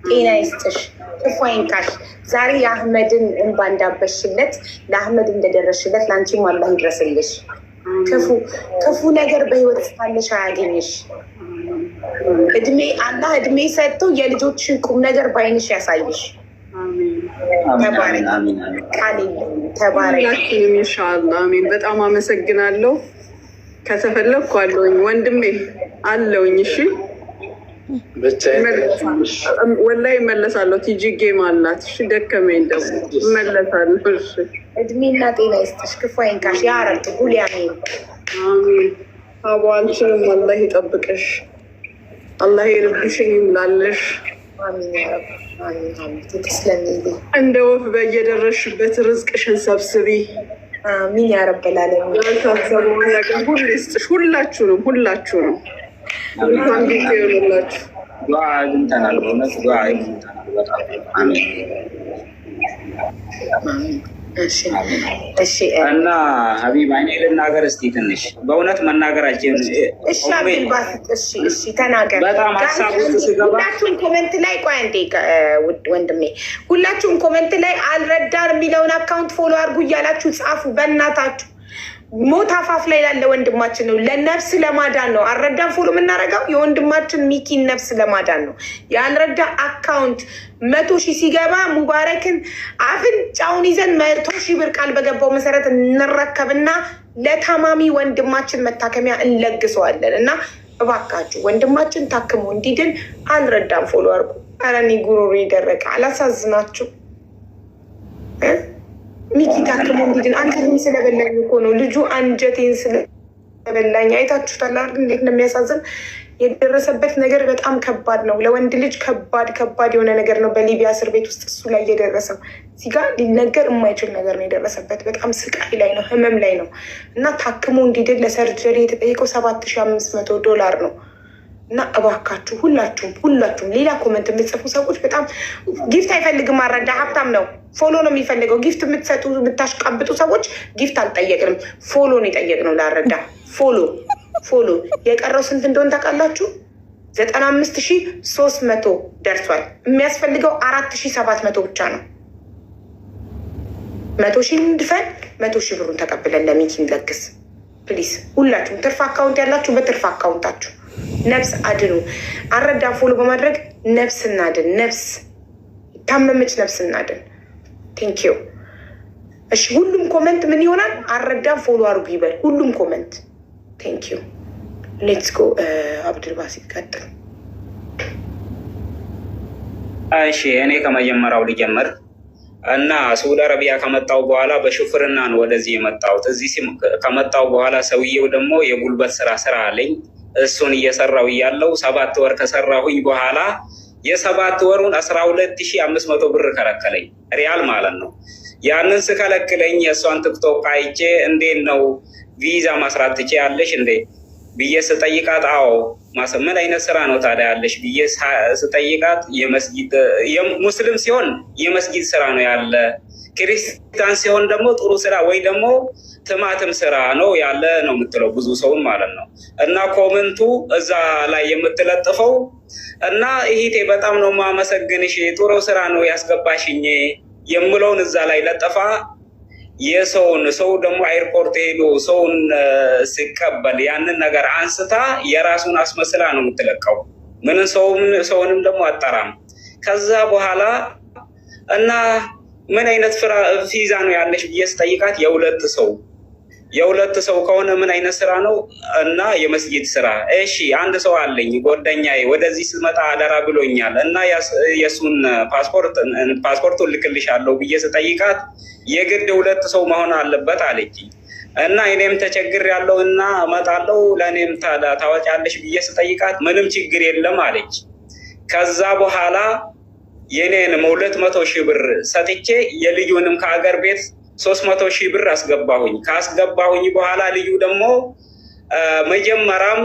ጤና ይስጥሽ፣ ክፉ አይንካሽ። ዛሬ የአህመድን እንባ እንዳበሽለት ለአህመድ እንደደረሽለት ለአንቺም አላህ ይድረስልሽ። ክፉ ነገር በህይወት እስካለሽ አያገኝሽ። አላህ እድሜ ሰጥቶ የልጆችን ቁም ነገር በአይንሽ ያሳይሽ። ተባረክ። ኢንሻአላህ አሜን። በጣም አመሰግናለሁ። ከተፈለግኩ አለውኝ ወንድሜ አለውኝ። እሺ ወላሂ እመለሳለሁ። ቲጂ ጌም አላት። እሺ ደከመኝ ደግሞ እመለሳለሁ። እሺ እድሜና ጤና ይስጥሽ፣ ክፉ አይንካሽ። ያ ረብ ሁሌ አሜን አሜን። አቡ አንቺንም አላህ ይጠብቅሽ፣ አላህ ይርብሽኝ ይምላልሽ። እንደ ወፍ በየደረሽበት ርዝቅሽን ሰብስቢ። አሚን ያ ረበል ዓለሚን። ያልታሰበውን ነገር ሁሉ ይስጥሽ። ሁላችሁንም እንኳን ጊዜ ይሆንላችሁ። ዱዓ አግኝተናል፣ በእውነት ዱዓ አግኝተናል። በጣም አሜን። እና ሀቢባ እኔ ልናገር እስኪ ትንሽ በእውነት መናገራችን በጣም ሀሳብ ውስጥ ስገባ ሁላችሁም ኮመንት ላይ ቆይ አንዴ ወንድሜ፣ ሁላችሁም ኮመንት ላይ አልረዳን የሚለውን አካውንት ፎሎ አድርጉ እያላችሁ ጻፉ። በእናታችሁ ሞት አፋፍ ላይ ላለ ወንድማችን ነው፣ ለነፍስ ለማዳን ነው። አልረዳን ፎሎ የምናደርገው የወንድማችን ሚኪን ነፍስ ለማዳን ነው። የአልረዳ አካውንት 100,000 ሲገባ ሙባረክን አፍንጫውን ይዘን 100,000 ብር ቃል በገባው መሰረት እንረከብና ለታማሚ ወንድማችን መታከሚያ እንለግሰዋለን። እና እባካችሁ ወንድማችን ታክሞ እንዲድን አልረዳን ፎሎ አድርጉ። ኧረ እኔ ጉሮሮ የደረቀ አላሳዝናችሁ? ሚኪ ታክሞ እንዲድን አንጀቴን ስለበላኝ እኮ ነው። ልጁ አንጀቴን ስለበላኝ አይታችሁታል አይደል? እንዴት እንደሚያሳዝን የደረሰበት ነገር በጣም ከባድ ነው። ለወንድ ልጅ ከባድ የሆነ ነገር ነው። በሊቢያ እስር ቤት ውስጥ እሱ ላይ የደረሰው እዚህ ጋር ሊነገር የማይችል ነገር ነው የደረሰበት። በጣም ስቃይ ላይ ነው፣ ህመም ላይ ነው። እና ታክሞ እንዲድን ለሰርጀሪ የተጠየቀው $7,500 ነው። እና እባካችሁ ሁላችሁም ሌላ ኮመንት የምትጽፉ ሰዎች በጣም ጊፍት አይፈልግም። አረዳ ሀብታም ነው፣ ፎሎ ነው የሚፈልገው። ጊፍት የምትሰጡ የምታሽቃብጡ ሰዎች ጊፍት አልጠየቅንም፣ ፎሎ ነው የጠየቅነው። ላረዳ ፎሎ የቀረው ስንት እንደሆነ ታውቃላችሁ? 95,300 ደርሷል። የሚያስፈልገው 4,700 ብቻ ነው። 100,000 እንድፈን 100,000 ብሩን ተቀብለን ለሚኪ እንለግስ። ፕሊስ ሁላችሁም ትርፍ አካውንት ያላችሁ በትርፍ አካውንታችሁ ነፍስ አድኑ። አልረዳን ፎሎ በማድረግ ነፍስ እናድን። ነፍስ ታመመች ነፍስ እናድን። ቴንኪዩ። እሺ ሁሉም ኮመንት ምን ይሆናል? አልረዳን ፎሎ አድርጉ ይበል ሁሉም ኮመንት። ቴንኪዩ። ሌትስ ጎ አብዱልባሲት ቀጥል። እሺ እኔ ከመጀመሪያው ልጀምር እና ሳውዲ አረቢያ ከመጣው በኋላ በሹፍርና ነው ወደዚህ የመጣሁት። እዚህ ከመጣው በኋላ ሰውዬው ደግሞ የጉልበት ስራ አለኝ። እሱን እየሰራው እያለው 7 ወር ከሰራሁኝ በኋላ የ7 ወሩን 12,500 ብር ከለከለኝ፣ ሪያል ማለት ነው። ያንን ስከለክለኝ የእሷን ቲክቶክ አይቼ እንዴት ነው ቪዛ ማስራት ትችያለሽ እንዴ ብዬ ስጠይቃት፣ አዎ ምን አይነት ስራ ነው ታዲያ ያለሽ ብዬ ስጠይቃት፣ ሙስሊም ሲሆን የመስጊድ ስራ ነው ያለ፣ ክርስቲያን ሲሆን ደግሞ ጥሩ ስራ ወይ ደግሞ ትማትም ስራ ነው ያለ ነው የምትለው ብዙ ሰውን ማለት ነው። እና ኮመንቱ እዛ ላይ የምትለጥፈው እና ይሄቴ በጣም ነው ማመሰግንሽ፣ ጥሩ ስራ ነው ያስገባሽኝ የምለውን እዛ ላይ ለጠፋ ሰው ደግሞ ኤርፖርት ሄዶ ሰውን ሲቀበል ያንን ነገር አንስታ የራሱን አስመስላ ነው የምትለቀው። ምንም ሰውንም ደግሞ አጠራም። ከዛ በኋላ እና ምን አይነት ቪዛ ነው ያለሽ ብዬ ስጠይቃት የሁለት ሰው ከሆነ ምን አይነት ስራ ነው? እና የመስጊድ ስራ። እሺ አንድ ሰው አለኝ ጓደኛዬ ወደዚህ ስመጣ አደራ ብሎኛል እና የሱን ፓስፖርቱን ልክልሻለሁ ብዬ ስጠይቃት የግድ 2 ሰው መሆን አለበት አለች። እና እኔም ተቸግር ያለው እና እመጣለሁ ለእኔም ታወጫለሽ ብዬ ስጠይቃት ምንም ችግር የለም አለች። ከዛ በኋላ የኔንም 200,000 ብር ሰጥቼ የልዩንም ከሀገር ቤት 300,000 ብር አስገባሁኝ። ካስገባሁኝ በኋላ ልዩ ደግሞ መጀመሪያም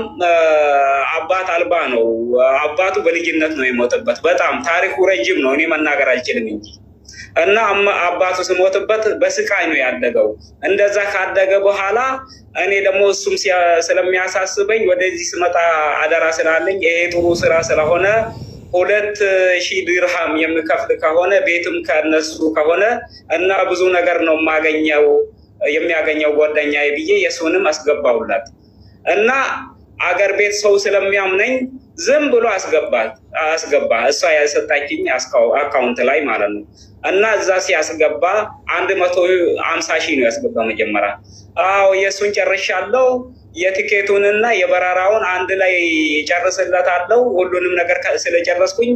አባት አልባ ነው። አባቱ በልጅነት ነው የሞተበት። በጣም ታሪኩ ረጅም ነው፣ እኔ መናገር አልችልም እንጂ እና አባቱ ስሞትበት በስቃይ ነው ያደገው። እንደዛ ካደገ በኋላ እኔ ደግሞ እሱም ስለሚያሳስበኝ ወደዚህ ስመጣ አደራ ስላለኝ ይሄ ጥሩ ስራ ስለሆነ 2,000 ድርሃም የምከፍል ከሆነ ቤትም ከነሱ ከሆነ እና ብዙ ነገር ነው የሚያገኘው ጓደኛዬ ብዬ የሱንም አስገባውላት እና አገር ቤት ሰው ስለሚያምነኝ ዝም ብሎ አስገባ እሷ ያሰጣችኝ አካውንት ላይ ማለት ነው። እና እዛ ሲያስገባ 150,000 ነው ያስገባ መጀመሪያ። አዎ የሱን ጨርሻለሁ፣ የትኬቱንና የበረራውን አንድ ላይ ጨርስለታለሁ። ሁሉንም ነገር ስለጨረስኩኝ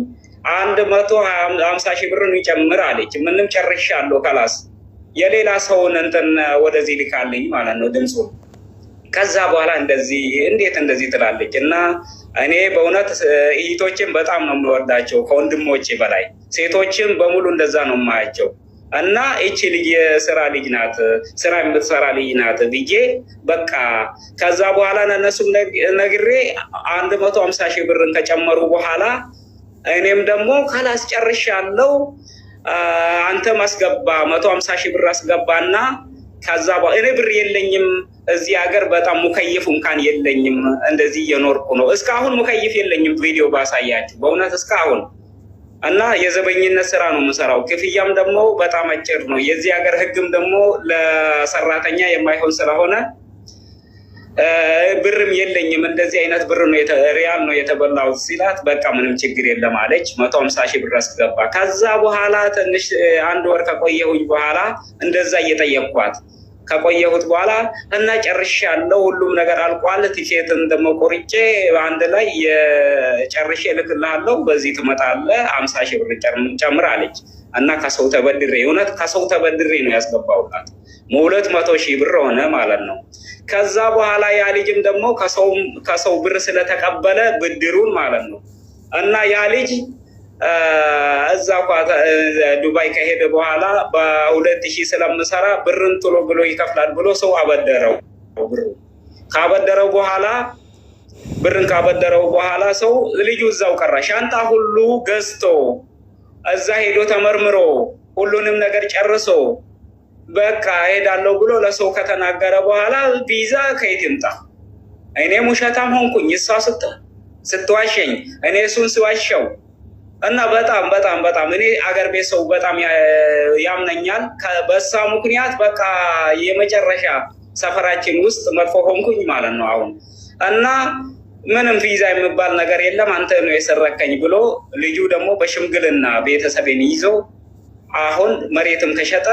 150,000 ብር ይጨምር አለች። ምንም ጨርሻለሁ ከላስ የሌላ ሰውን እንትን ወደዚህ ልካልኝ ማለት ነው ድምፁ። ከዛ በኋላ እንዴት እንደዚህ ትላለች? እና እኔ በእውነት እህቶችን በጣም ነው የምወዳቸው ከወንድሞቼ በላይ፣ ሴቶችን በሙሉ እንደዛ ነው የማያቸው። እና እቺ ልጅ የስራ ልጅ ናት፣ ስራ የምትሰራ ልጅ ናት ብዬ በቃ ከዛ በኋላ እነሱም ነግሬ 150,000 ብርን ከጨመሩ በኋላ እኔም ደግሞ ካላስጨርሻለሁ አንተም አስገባ 150,000 ብር አስገባና ከዛ እኔ ብር የለኝም እዚህ ሀገር በጣም ሙከይፍ እንኳን የለኝም፣ እንደዚህ እየኖርኩ ነው። እስካሁን ሙከይፍ የለኝም፣ ቪዲዮ ባሳያችሁ በእውነት እስካሁን። እና የዘበኝነት ስራ ነው የምሰራው። ክፍያም ደግሞ በጣም አጭር ነው። የዚህ ሀገር ህግም ደግሞ ለሰራተኛ የማይሆን ስለሆነ ብርም የለኝም፣ እንደዚህ አይነት ብር ነው ሪያል ነው የተበላው ሲላት በቃ ምንም ችግር የለም አለች። 150,000 ብር አስገባ። ከዛ በኋላ ትንሽ 1 ወር ከቆየሁኝ በኋላ እንደዛ እየጠየቅኳት ከቆየሁት በኋላ እና ጨርሻለሁ፣ ሁሉም ነገር አልቋል፣ ቲኬትን ደግሞ ቆርጬ አንድ ላይ ጨርሼ እልክልሃለሁ፣ በዚህ ትመጣለህ 50,000 ብር ጨምር አለች። እና ከሰው ተበድሬ እውነት ከሰው ተበድሬ ነው ያስገባሁላት 200,000 ብር ሆነ ማለት ነው። ከዛ በኋላ ያ ልጅም ደግሞ ከሰው ብር ስለተቀበለ ብድሩን ማለት ነው እና ያ ልጅ እዛ ዱባይ ከሄደ በኋላ በ2,000 ስለምሰራ ብርን ጥሎ ብሎ ይከፍላል ብሎ ሰው አበደረው። ካበደረው በኋላ ሰው ልጁ እዛው ቀረ። ሻንጣ ሁሉ ገዝቶ እዛ ሄዶ ተመርምሮ ሁሉንም ነገር ጨርሶ በቃ ሄዳለሁ ብሎ ለሰው ከተናገረ በኋላ ቪዛ ከየት ይምጣ? እኔም ውሸታም ሆንኩኝ፣ እሷ ስትዋሸኝ እኔ እሱን ስዋሸው እና በጣም እኔ አገር ቤት ሰው በጣም ያምነኛል። በሳ ምክንያት በቃ የመጨረሻ ሰፈራችን ውስጥ መጥፎ ሆንኩኝ ማለት ነው አሁን። እና ምንም ቪዛ የሚባል ነገር የለም አንተ ነው የሰረከኝ ብሎ ልጁ ደግሞ በሽምግልና ቤተሰቤን ይዞ አሁን መሬትም ከሸጠ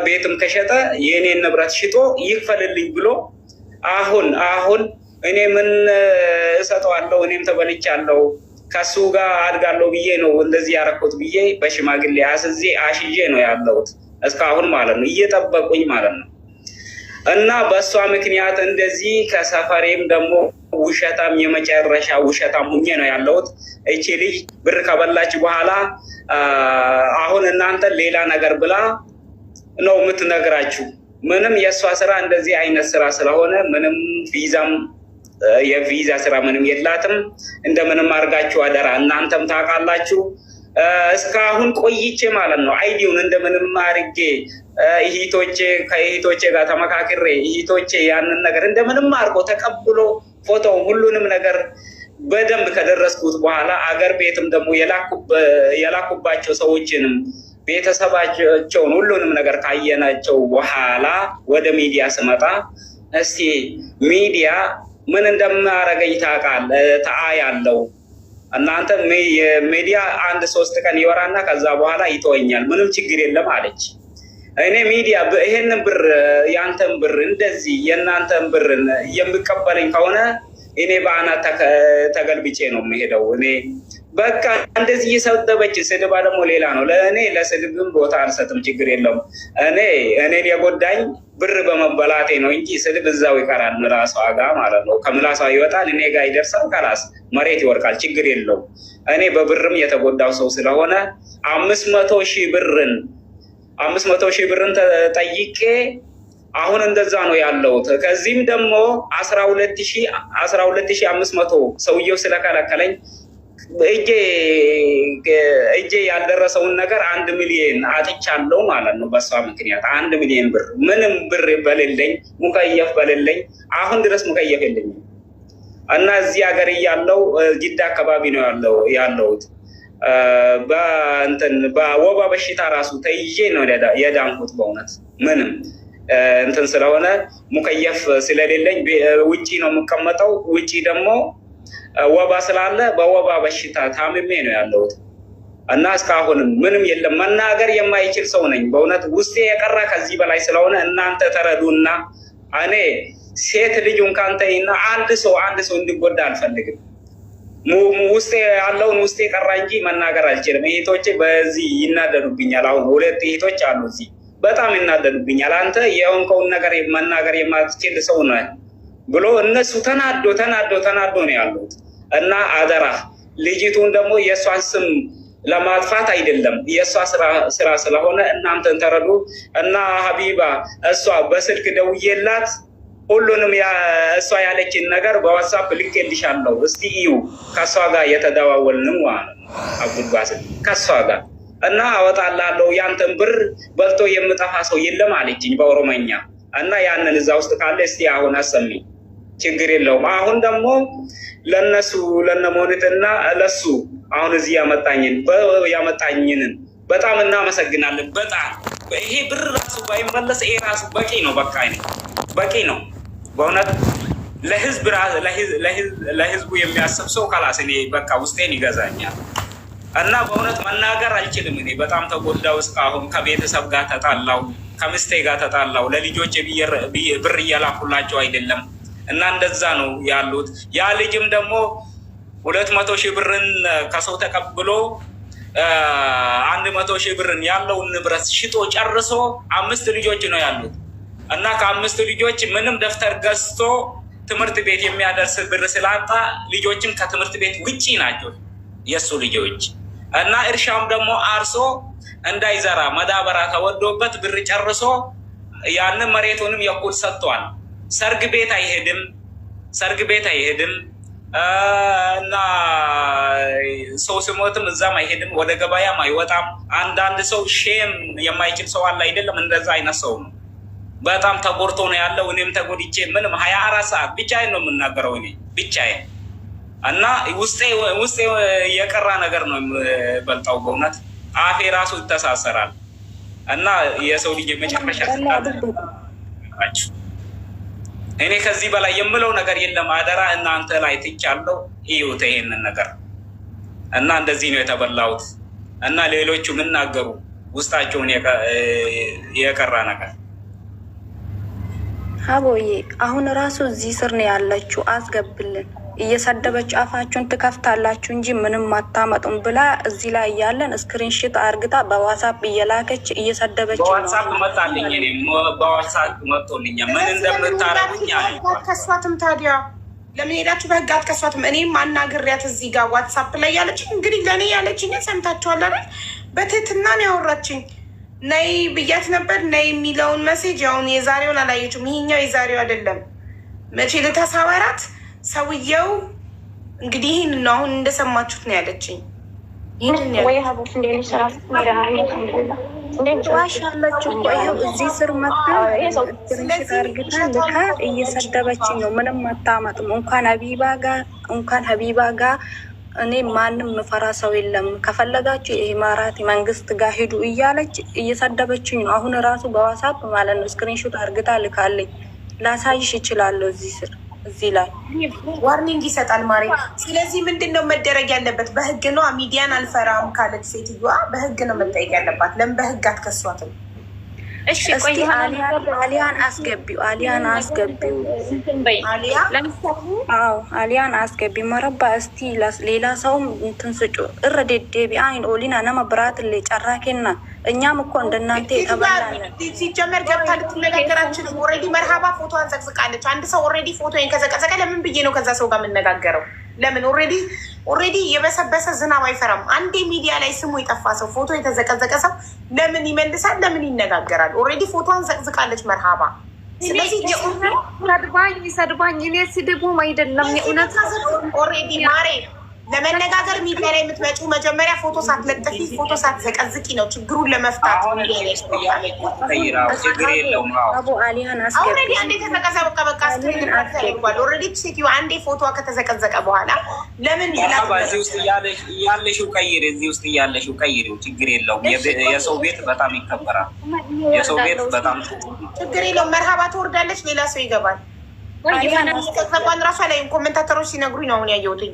ቤትም ከሸጠ የኔን ንብረት ሽጦ ይክፈልልኝ ብሎ አሁን እኔ ምን እሰጠዋለሁ? እኔም ተበልቻለሁ፣ ከሱ ጋር አድጋለሁ ብዬ ነው እንደዚህ ያረኩት ብዬ በሽማግሌ አሽዤ ነው ያለሁት እስካሁን ማለት ነው፣ እየጠበቁኝ ማለት ነው። እና በእሷ ምክንያት እንደዚህ ከሰፈሬም ደግሞ ውሸታም የመጨረሻ ውሸታም ሁኜ ነው ያለሁት። እቺ ልጅ ብር ከበላች በኋላ አሁን እናንተ ሌላ ነገር ብላ ነው የምትነግራችሁ። ምንም የእሷ ስራ እንደዚህ አይነት ስራ ስለሆነ ምንም የቪዛ ስራ ምንም የላትም። እንደምንም አድርጋችሁ አደራ፣ እናንተም ታውቃላችሁ። እስካሁን ቆይቼ ማለት ነው አይዲውን እንደምንም አድርጌ ከእህቶቼ ጋር ተመካክሬ እህቶቼ ያንን ነገር እንደምንም አድርጎ ተቀብሎ ፎቶ ሁሉንም ነገር በደንብ ከደረስኩት በኋላ አገር ቤትም ደግሞ የላኩባቸው ሰዎችንም ቤተሰባቸውን ሁሉንም ነገር ካየናቸው በኋላ ወደ ሚዲያ ስመጣ እስቲ ሚዲያ ምን እንደማያረገኝ ታያለው እናንተ ሚዲያ 1-3 ቀን ይወራና ከዛ በኋላ ይተወኛል ምንም ችግር የለም አለች። እኔ ሚዲያ ይሄንን ብር ያንተን ብር እንደዚህ የናንተን ብር የሚቀበለኝ ከሆነ እኔ በአናት ተገልብጬ ነው የምሄደው። እኔ በቃ እንደዚህ እየሰደበች ስድባ ደግሞ ሌላ ነው። ለእኔ ለስድብም ቦታ አልሰጥም፣ ችግር የለውም። እኔን የጎዳኝ ብር በመበላቴ ነው እንጂ ስድብ እዛው ይቀራል፣ ምላሷ ጋር ማለት ነው። ከምላሷ ይወጣል፣ እኔ ጋር ይደርሳል፣ ከላስ መሬት ይወርቃል፣ ችግር የለውም። እኔ በብርም የተጎዳው ሰው ስለሆነ 500 ሺህ ብርን ተጠይቄ አሁን እንደዛ ነው ያለውት። ከዚህም ደግሞ 12,500 ሰውየው ስለከለከለኝ እጄ ያልደረሰውን ነገር 1 ሚሊዮን አጥቻለሁ ማለት ነው። በሷ ምክንያት 1 ሚሊዮን ብር ምንም ብር በሌለኝ ሙከየፍ በሌለኝ አሁን ድረስ ሙከየፍ የለኝም እና እዚህ ሀገር እያለው ጅዳ አካባቢ ነው ያለውት። በወባ በሽታ ራሱ ተይዤ ነው የዳንኩት። በእውነት ምንም እንትን ስለሆነ ሙከየፍ ስለሌለኝ ውጪ ነው የምቀመጠው። ውጪ ደግሞ ወባ ስላለ በወባ በሽታ ታምሜ ነው ያለሁት እና እስካሁንም ምንም የለም። መናገር የማይችል ሰው ነኝ በእውነት ውስጤ የቀረ ከዚህ በላይ ስለሆነ እናንተ ተረዱና እኔ ሴት ልጅ እንኳን ተይና አንድ ሰው እንዲጎዳ አልፈልግም። ውስጤ ያለውን ውስጤ የቀራ እንጂ መናገር አልችልም። እህቶቼ በዚህ ይናደዱብኛል። አሁን 2 እህቶች አሉ እዚህ በጣም ይናደዱብኛል። አንተ የሆንከውን ነገር መናገር የማትችል ሰው ነህ ብሎ እነሱ ተናዶ ነው ያሉት እና አደራ ልጅቱን ደግሞ የእሷን ስም ለማጥፋት አይደለም የእሷ ስራ ስለሆነ እናንተን ተረዱ እና ሀቢባ እሷ በስልክ ደውዬላት ሁሉንም እሷ ያለችን ነገር በዋትስአፕ ልኬልሻለሁ። እስቲ እዩ ከእሷ ጋር የተደዋወልንም አብዱልባስል ከእሷ ጋር እና አወጣላለሁ ያንተን ብር በልቶ የምጠፋ ሰው የለም አለችኝ በኦሮመኛ እና ያንን እዛ ውስጥ ካለ እስቲ አሁን አሰሚ ችግር የለውም። አሁን ደግሞ ለነሱ ለነሞኒትና ለሱ አሁን እዚህ ያመጣኝን በጣም እናመሰግናለን። በጣም ይሄ ብር ራሱ ባይመለስ ይሄ ራሱ በቂ ነው። በቃ በቂ ነው በእውነት ለህዝቡ የሚያስብ ሰው ካላስ እኔ በቃ ውስጤን ይገዛኛል እና በእውነት መናገር አልችልም። እኔ በጣም ተጎዳው። እስካሁን ከቤተሰብ ጋር ተጣላው፣ ከምስቴ ጋር ተጣላው። ለልጆች ብር እያላኩላቸው አይደለም እና እንደዛ ነው ያሉት። ያ ልጅም ደግሞ 200 ሺህ ብርን ከሰው ተቀብሎ 100 ሺህ ብርን ያለውን ንብረት ሽጦ ጨርሶ 5 ልጆች ነው ያሉት እና ከ5 ልጆች ምንም ደብተር ገዝቶ ትምህርት ቤት የሚያደርስ ብር ስላጣ ልጆችም ከትምህርት ቤት ውጪ ናቸው የሱ ልጆች እና እርሻም ደግሞ አርሶ እንዳይዘራ መዳበራ ተወዶበት ብር ጨርሶ ያንን መሬቱንም የኩል ሰጥቷል። ሰርግ ቤት አይሄድም እና ሰው ሲሞትም እዛም አይሄድም፣ ወደ ገበያም አይወጣም። አንዳንድ ሰው ሼም የማይችል ሰው አለ አይደለም፣ እንደዛ አይነት ሰው ነው። በጣም ተጎድቶ ነው ያለው። እኔም ተጎድቼ ምንም 24 ሰዓት ብቻዬን ነው የምናገረው እኔ ብቻዬን እና ውስጤ የቀራ ነገር ነው የምበልጣው። በእውነት አፌ ራሱ ይተሳሰራል እና የሰው ልጅ የመጨረሻ ስታችሁ እኔ ከዚህ በላይ የምለው ነገር የለም። አደራ እናንተ ላይ ትቻለሁ። እዩት ይሄንን ነገር እና እንደዚህ ነው የተበላሁት እና ሌሎቹ ምናገሩ ውስጣቸውን የቀራ ነገር ሀቦዬ አሁን ራሱ እዚህ ስር ነው ያለችው። አስገብልን እየሰደበች አፋችሁን ትከፍታላችሁ እንጂ ምንም አታመጡም ብላ እዚህ ላይ እያለን ስክሪንሽት አርግታ በዋትስአፕ እየላከች እየሰደበች ነው። በዋትስአፕ መጣልኝ። እኔ በዋትስአፕ መጥቶልኝ ምን እንደምታረጉኝ አትከሷትም። ታዲያ ለምን ሄዳችሁ በህግ አትከሷትም? እኔም አናግሪያት እዚህ ጋር ዋትስአፕ ላይ ያለችኝ እንግዲህ ለእኔ ያለችኝ ሰምታችኋል አይደል? በትህትና ነው ያወራችኝ። ነይ ብያት ነበር። ነይ የሚለውን ሜሴጅ አሁን የዛሬውን አላየችም። ይሄኛው የዛሬው አይደለም። መቼ ልታሳወራት ሰውየው እንግዲህ ይህን ነው አሁን እንደሰማችሁት ነው ያለችኝ። ይህን ዋሻለች እኮ ይኸው እዚህ ስር መታ ትንሽ አርግታ ልካ እየሰደበችኝ ነው። ምንም አታመጥም። እንኳን ሀቢባ ጋር እኔ ማንም ምፈራ ሰው የለም። ከፈለጋችሁ የኢማራት መንግስት ጋር ሂዱ እያለች እየሰደበችኝ ነው። አሁን ራሱ በዋሳፕ ማለት ነው ስክሪንሾት አርግታ ልካለኝ። ላሳይሽ ይችላለሁ። እዚህ ስር እዚህ ላይ ዋርኒንግ ይሰጣል ማሪ። ስለዚህ ምንድን ነው መደረግ ያለበት? በህግ ነው። ሚዲያን አልፈራም ካለች ሴትዮዋ በህግ ነው መጠየቅ ያለባት። ለምን በህግ አትከሷትም? እሺ ቆይ አሊያን አስገቢው፣ አሊያን አስገቢው። አሊያን አስገቢው መረባ። እስቲ ሌላ ሰውም እንትን ስጩ እረዴዴቢ አይን ኦሊና ነመ ብራት ጨራኬና እኛም እኮ እንደናንተ የተበላለን። ሲጀመር ገብታ ልትነጋገራችን ኦልሬዲ መርሃባ ፎቶዋን ዘቅዝቃለች። አንድ ሰው ኦልሬዲ ፎቶን ከዘቀዘቀ ለምን ብዬ ነው ከዛ ሰው ጋር የምነጋገረው? ለምን ኦልሬዲ የበሰበሰ ዝናብ አይፈራም። አንዴ ሚዲያ ላይ ስሙ የጠፋ ሰው ፎቶ የተዘቀዘቀ ሰው ለምን ይመልሳል? ለምን ይነጋገራል? ኦልሬዲ ፎቶዋን ዘቅዝቃለች መርሃባ። ስለዚህ ሰድባኝ እኔ ስድቡም አይደለም የእውነት ኦልሬዲ ማሬ ለመነጋገር ሚዲያ ላይ የምትመጪው መጀመሪያ ፎቶ ሳትለጥፊ ፎቶ ሳትዘቀዝቂ ነው ችግሩን ለመፍታት። ኦልሬዲ ሴትዮ አንዴ ፎቶ ከተዘቀዘቀ በኋላ ለምን እያለሽው ቀይር፣ እዚህ ውስጥ እያለሽው ቀይሪው፣ ችግር የለውም። የሰው ቤት በጣም ይከበራል። የሰው ቤት በጣም ችግር የለውም። መርሃባ ትወርዳለች፣ ሌላ ሰው ይገባል። ከዛባን ራሷ ላይ ኮሜንታተሮች ሲነግሩኝ ነው አሁን ያየሁትኝ።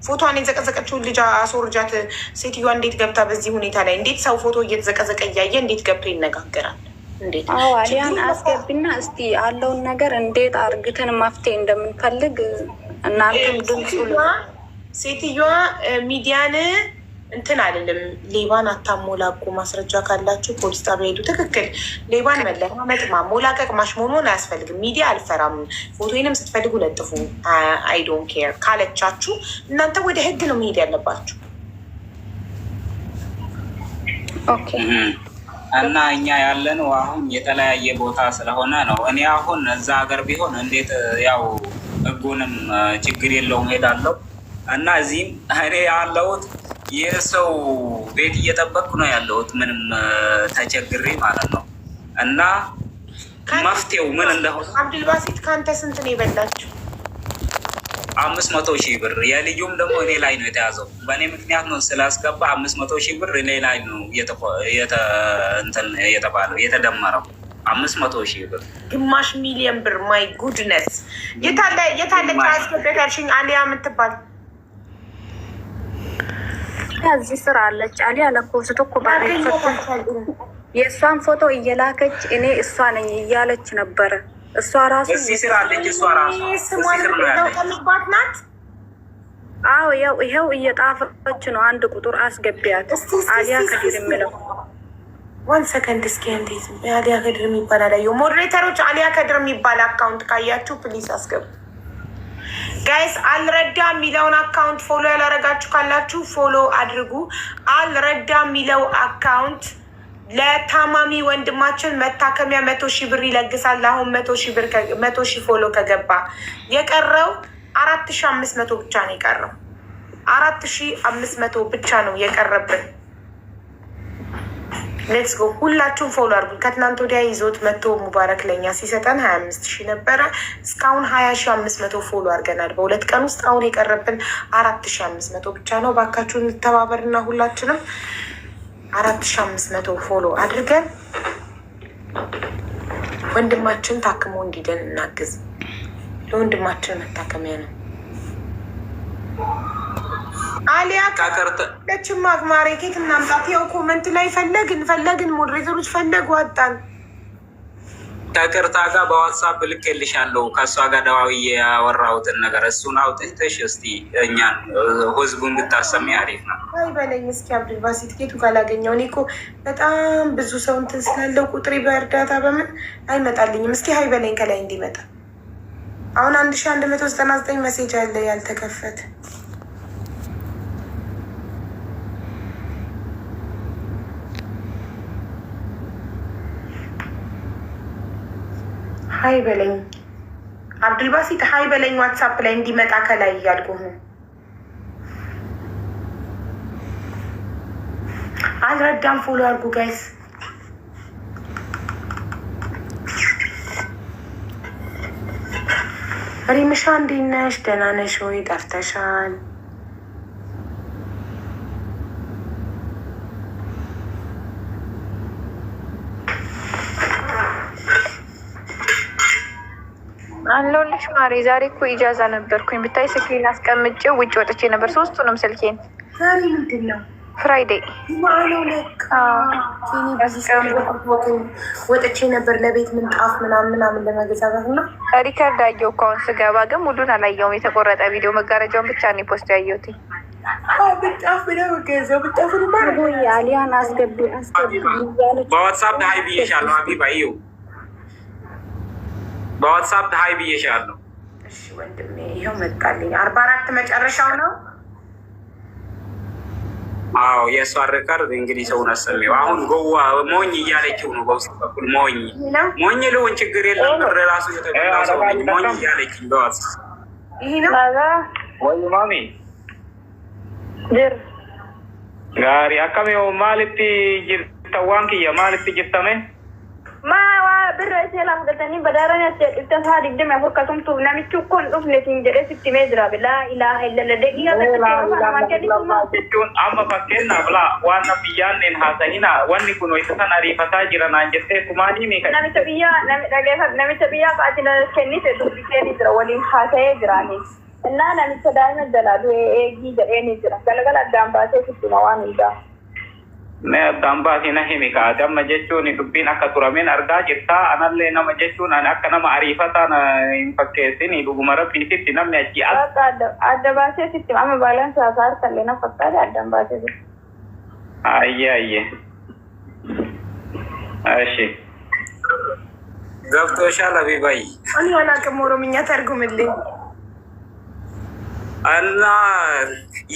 ፎቶዋን የዘቀዘቀችውን ልጅ አስወርጃት። ሴትዮዋ እንዴት ገብታ በዚህ ሁኔታ ላይ እንዴት ሰው ፎቶ እየተዘቀዘቀ እያየ እንዴት ገብቶ ይነጋገራል? እንዴት አሊያን አስገቢና እስቲ ያለውን ነገር እንዴት አርግተን መፍትሄ እንደምንፈልግ እናንተም ድምፁ ሴትዮዋ ሚዲያን እንትን አይደለም። ሌባን አታሞላቁ። ማስረጃ ካላችሁ ፖሊስ ጣቢያ ሄዱ። ትክክል። ሌባን መለማመጥ ማሞላቀቅ ማሽሞኖን አያስፈልግም። ሚዲያ አልፈራም፣ ፎቶንም ስትፈልጉ ለጥፉ፣ አይ ዶንት ኬር ካለቻችሁ እናንተ ወደ ህግ ነው መሄድ ያለባችሁ። ኦኬ። እና እኛ ያለነው አሁን የተለያየ ቦታ ስለሆነ ነው። እኔ አሁን እዛ ሀገር ቢሆን እንዴት ያው ህጉንም ችግር የለውም ሄዳለሁ። እና እዚህም እኔ ያለሁት የሰው ቤት እየጠበቅኩ ነው ያለሁት፣ ምንም ተቸግሬ ማለት ነው። እና መፍትሄው ምን እንደሆነ አብዱልባሲት ከአንተ ስንት ነው የበላችሁ? 500,000 ብር። የልዩም ደግሞ እኔ ላይ ነው የተያዘው። በእኔ ምክንያት ነው ስላስገባ 500,000 ብር እኔ ላይ ነው የተባለው የተደመረው 500,000 ብር፣ ግማሽ ሚሊዮን ብር። ማይ ጉድነስ። የታለች አስገበት ያልሽኝ አሊያ የምትባል እዚህ ስራ አለች። አሊያ ለኮስቶ እኮ የእሷን ፎቶ እየላከች እኔ እሷ ነኝ እያለች ነበረ። እሷ ራሱ እዚህ ስራ አለች። እሷ ራሱ ስሟንባት ናት። አዎ ይኸው እየጣፈች ነው። አንድ ቁጥር አስገቢያት። አሊያ ከድር የሚለው ዋን ሰከንድ እስኪ። እንዴት አሊያ ከድር የሚባል አላየሁም። ሞዴሬተሮች አሊያ ከድር የሚባል አካውንት ካያችሁ ፕሊስ አስገቡ። ጋይስ አልረዳ የሚለውን አካውንት ፎሎ ያላረጋችሁ ካላችሁ ፎሎ አድርጉ። አልረዳ የሚለው አካውንት ለታማሚ ወንድማችን መታከሚያ 100,000 ብር ይለግሳል። አሁን 100,000 ፎሎ ከገባ የቀረው 4,500 ብቻ ነው የቀረው። 4,500 ብቻ ነው የቀረብን። ሌትስ ጎ። ሁላችሁም ፎሎ አድርጉ። ከትናንት ወዲያ ይዞት መቶ ሙባረክ ለኛ ሲሰጠን 25,000 ነበረ። እስካሁን 20,500 ፎሎ አድርገናል በሁለት ቀን ውስጥ። አሁን የቀረብን 4,500 ብቻ ነው። ባካችሁን እንተባበርና ሁላችንም 4,500 ፎሎ አድርገን ወንድማችን ታክሞ እንዲደን እናግዝ። ለወንድማችን መታከሚያ ነው። አሊያ ለችም አግማሪ ኬት እናምጣት። ያው ኮመንት ላይ ፈለግን ሞዴሬተሮች ፈለጉ አጣን። ከቅርታ ጋር በዋትሳፕ ልኬልሻለሁ። ከእሷ ጋር ደዋዊ ያወራሁትን ነገር እሱን አውጥተሽ እስቲ እኛን ህዝቡን ብታሰሚ አሪፍ ነው። አይ በለኝ እስኪ አብዱልባሲት ኬቱ ካላገኘው እኔ እኮ በጣም ብዙ ሰው እንትን ስላለው ቁጥሬ በእርዳታ በምን አይመጣልኝም። እስኪ ሀይ በለኝ ከላይ እንዲመጣ። አሁን 1199 ሜሴጅ አለ ያልተከፈተ። ሀይ በለኝ አብዱልባሲት፣ ሀይ በለኝ ዋትሳፕ ላይ እንዲመጣ ከላይ እያልኩህ ነው። አልረዳም። ፎሎ አድርጉ ጋይስ። ሪምሻ እንዴት ነሽ? ደህና ነሽ ወይ? ጠፍተሻል። አለሁልሽ ማሬ። ዛሬ እኮ ኢጃዛ ነበርኩኝ ብታይ፣ ስልኬን አስቀምጬው ውጭ ወጥቼ ነበር። ሶስቱንም ስልኬን። ዛሬ ምንድን ነው? ፍራይዴይ ወጥቼ ነበር ለቤት ምንጣፍ ምናምን ለመገዛዛት እና ሪከርድ አየሁ እኮ አሁን ስገባ፣ ግን ሙሉን አላየሁም። የተቆረጠ ቪዲዮ መጋረጃውን ብቻ ነው ፖስት ያየሁት። ምንጣፍ ገዛው። ምንጣፍ አሊያን አስገቢ በዋትሳፕ ሀይ ብዬሻለሁ። ሀቢባ ይኸው በዋትሳፕ ሀይ ብዬሻለሁ። እሺ ወንድሜ ይኸው መጣልኝ። 44 መጨረሻው ነው። አዎ የእሷ ሪከርድ እንግዲህ ሰውን አሰሚው። አሁን ጎዋ ሞኝ እያለችው ነው። በውስጥ በኩል ሞኝ ልሆን ችግር የለም ብር ራሱ የተገላ ሰው ሞኝ እያለችኝ በዋትሳፕ ይሄ ነው ወይ ማሚ ድር ጋሪ አካሜው ማልቲ ጅርተዋን ኪያ ማልቲ ጅርተሜ ማ ብር ሰላም ገተኒ በዳራን ያስተጥተን ሀዲ ደም ያፈርካቱም ቱ ናሚቹ ኮን ኡፍ ነቲን ጀደ ሲቲ ሜድራ ብላ ኢላሃ ኢለለ ደቂያ jechuun amma fakkeenyaa bila waan biyyaan haasa'ina wanni kun wayitatan ariifataa jiran jettee kumaanii ni kan namicha biyyaa fa'aatina kennite dubbiseen jira waliin haasa'ee jiraani innaa namicha daa'ima jalaa eegii jedheen jira galgala addaan baasee sittuma waan hundaa me addaan baasee na himi kaate amma jechuun dubbiin akka turameen argaa jirta. Anallee nama jechuun akka nama ariifataan hin fakkeessin dhuguma rabbiititti namni achi adda baasee sitti amma baalaan saasaa harkallee na fakkaate addaan baasee sitti. Ayye እሺ ገብቶሻል ሀቢባዬ? እኔ አላውቅም ኦሮምኛ ተርጉምልኝ። እና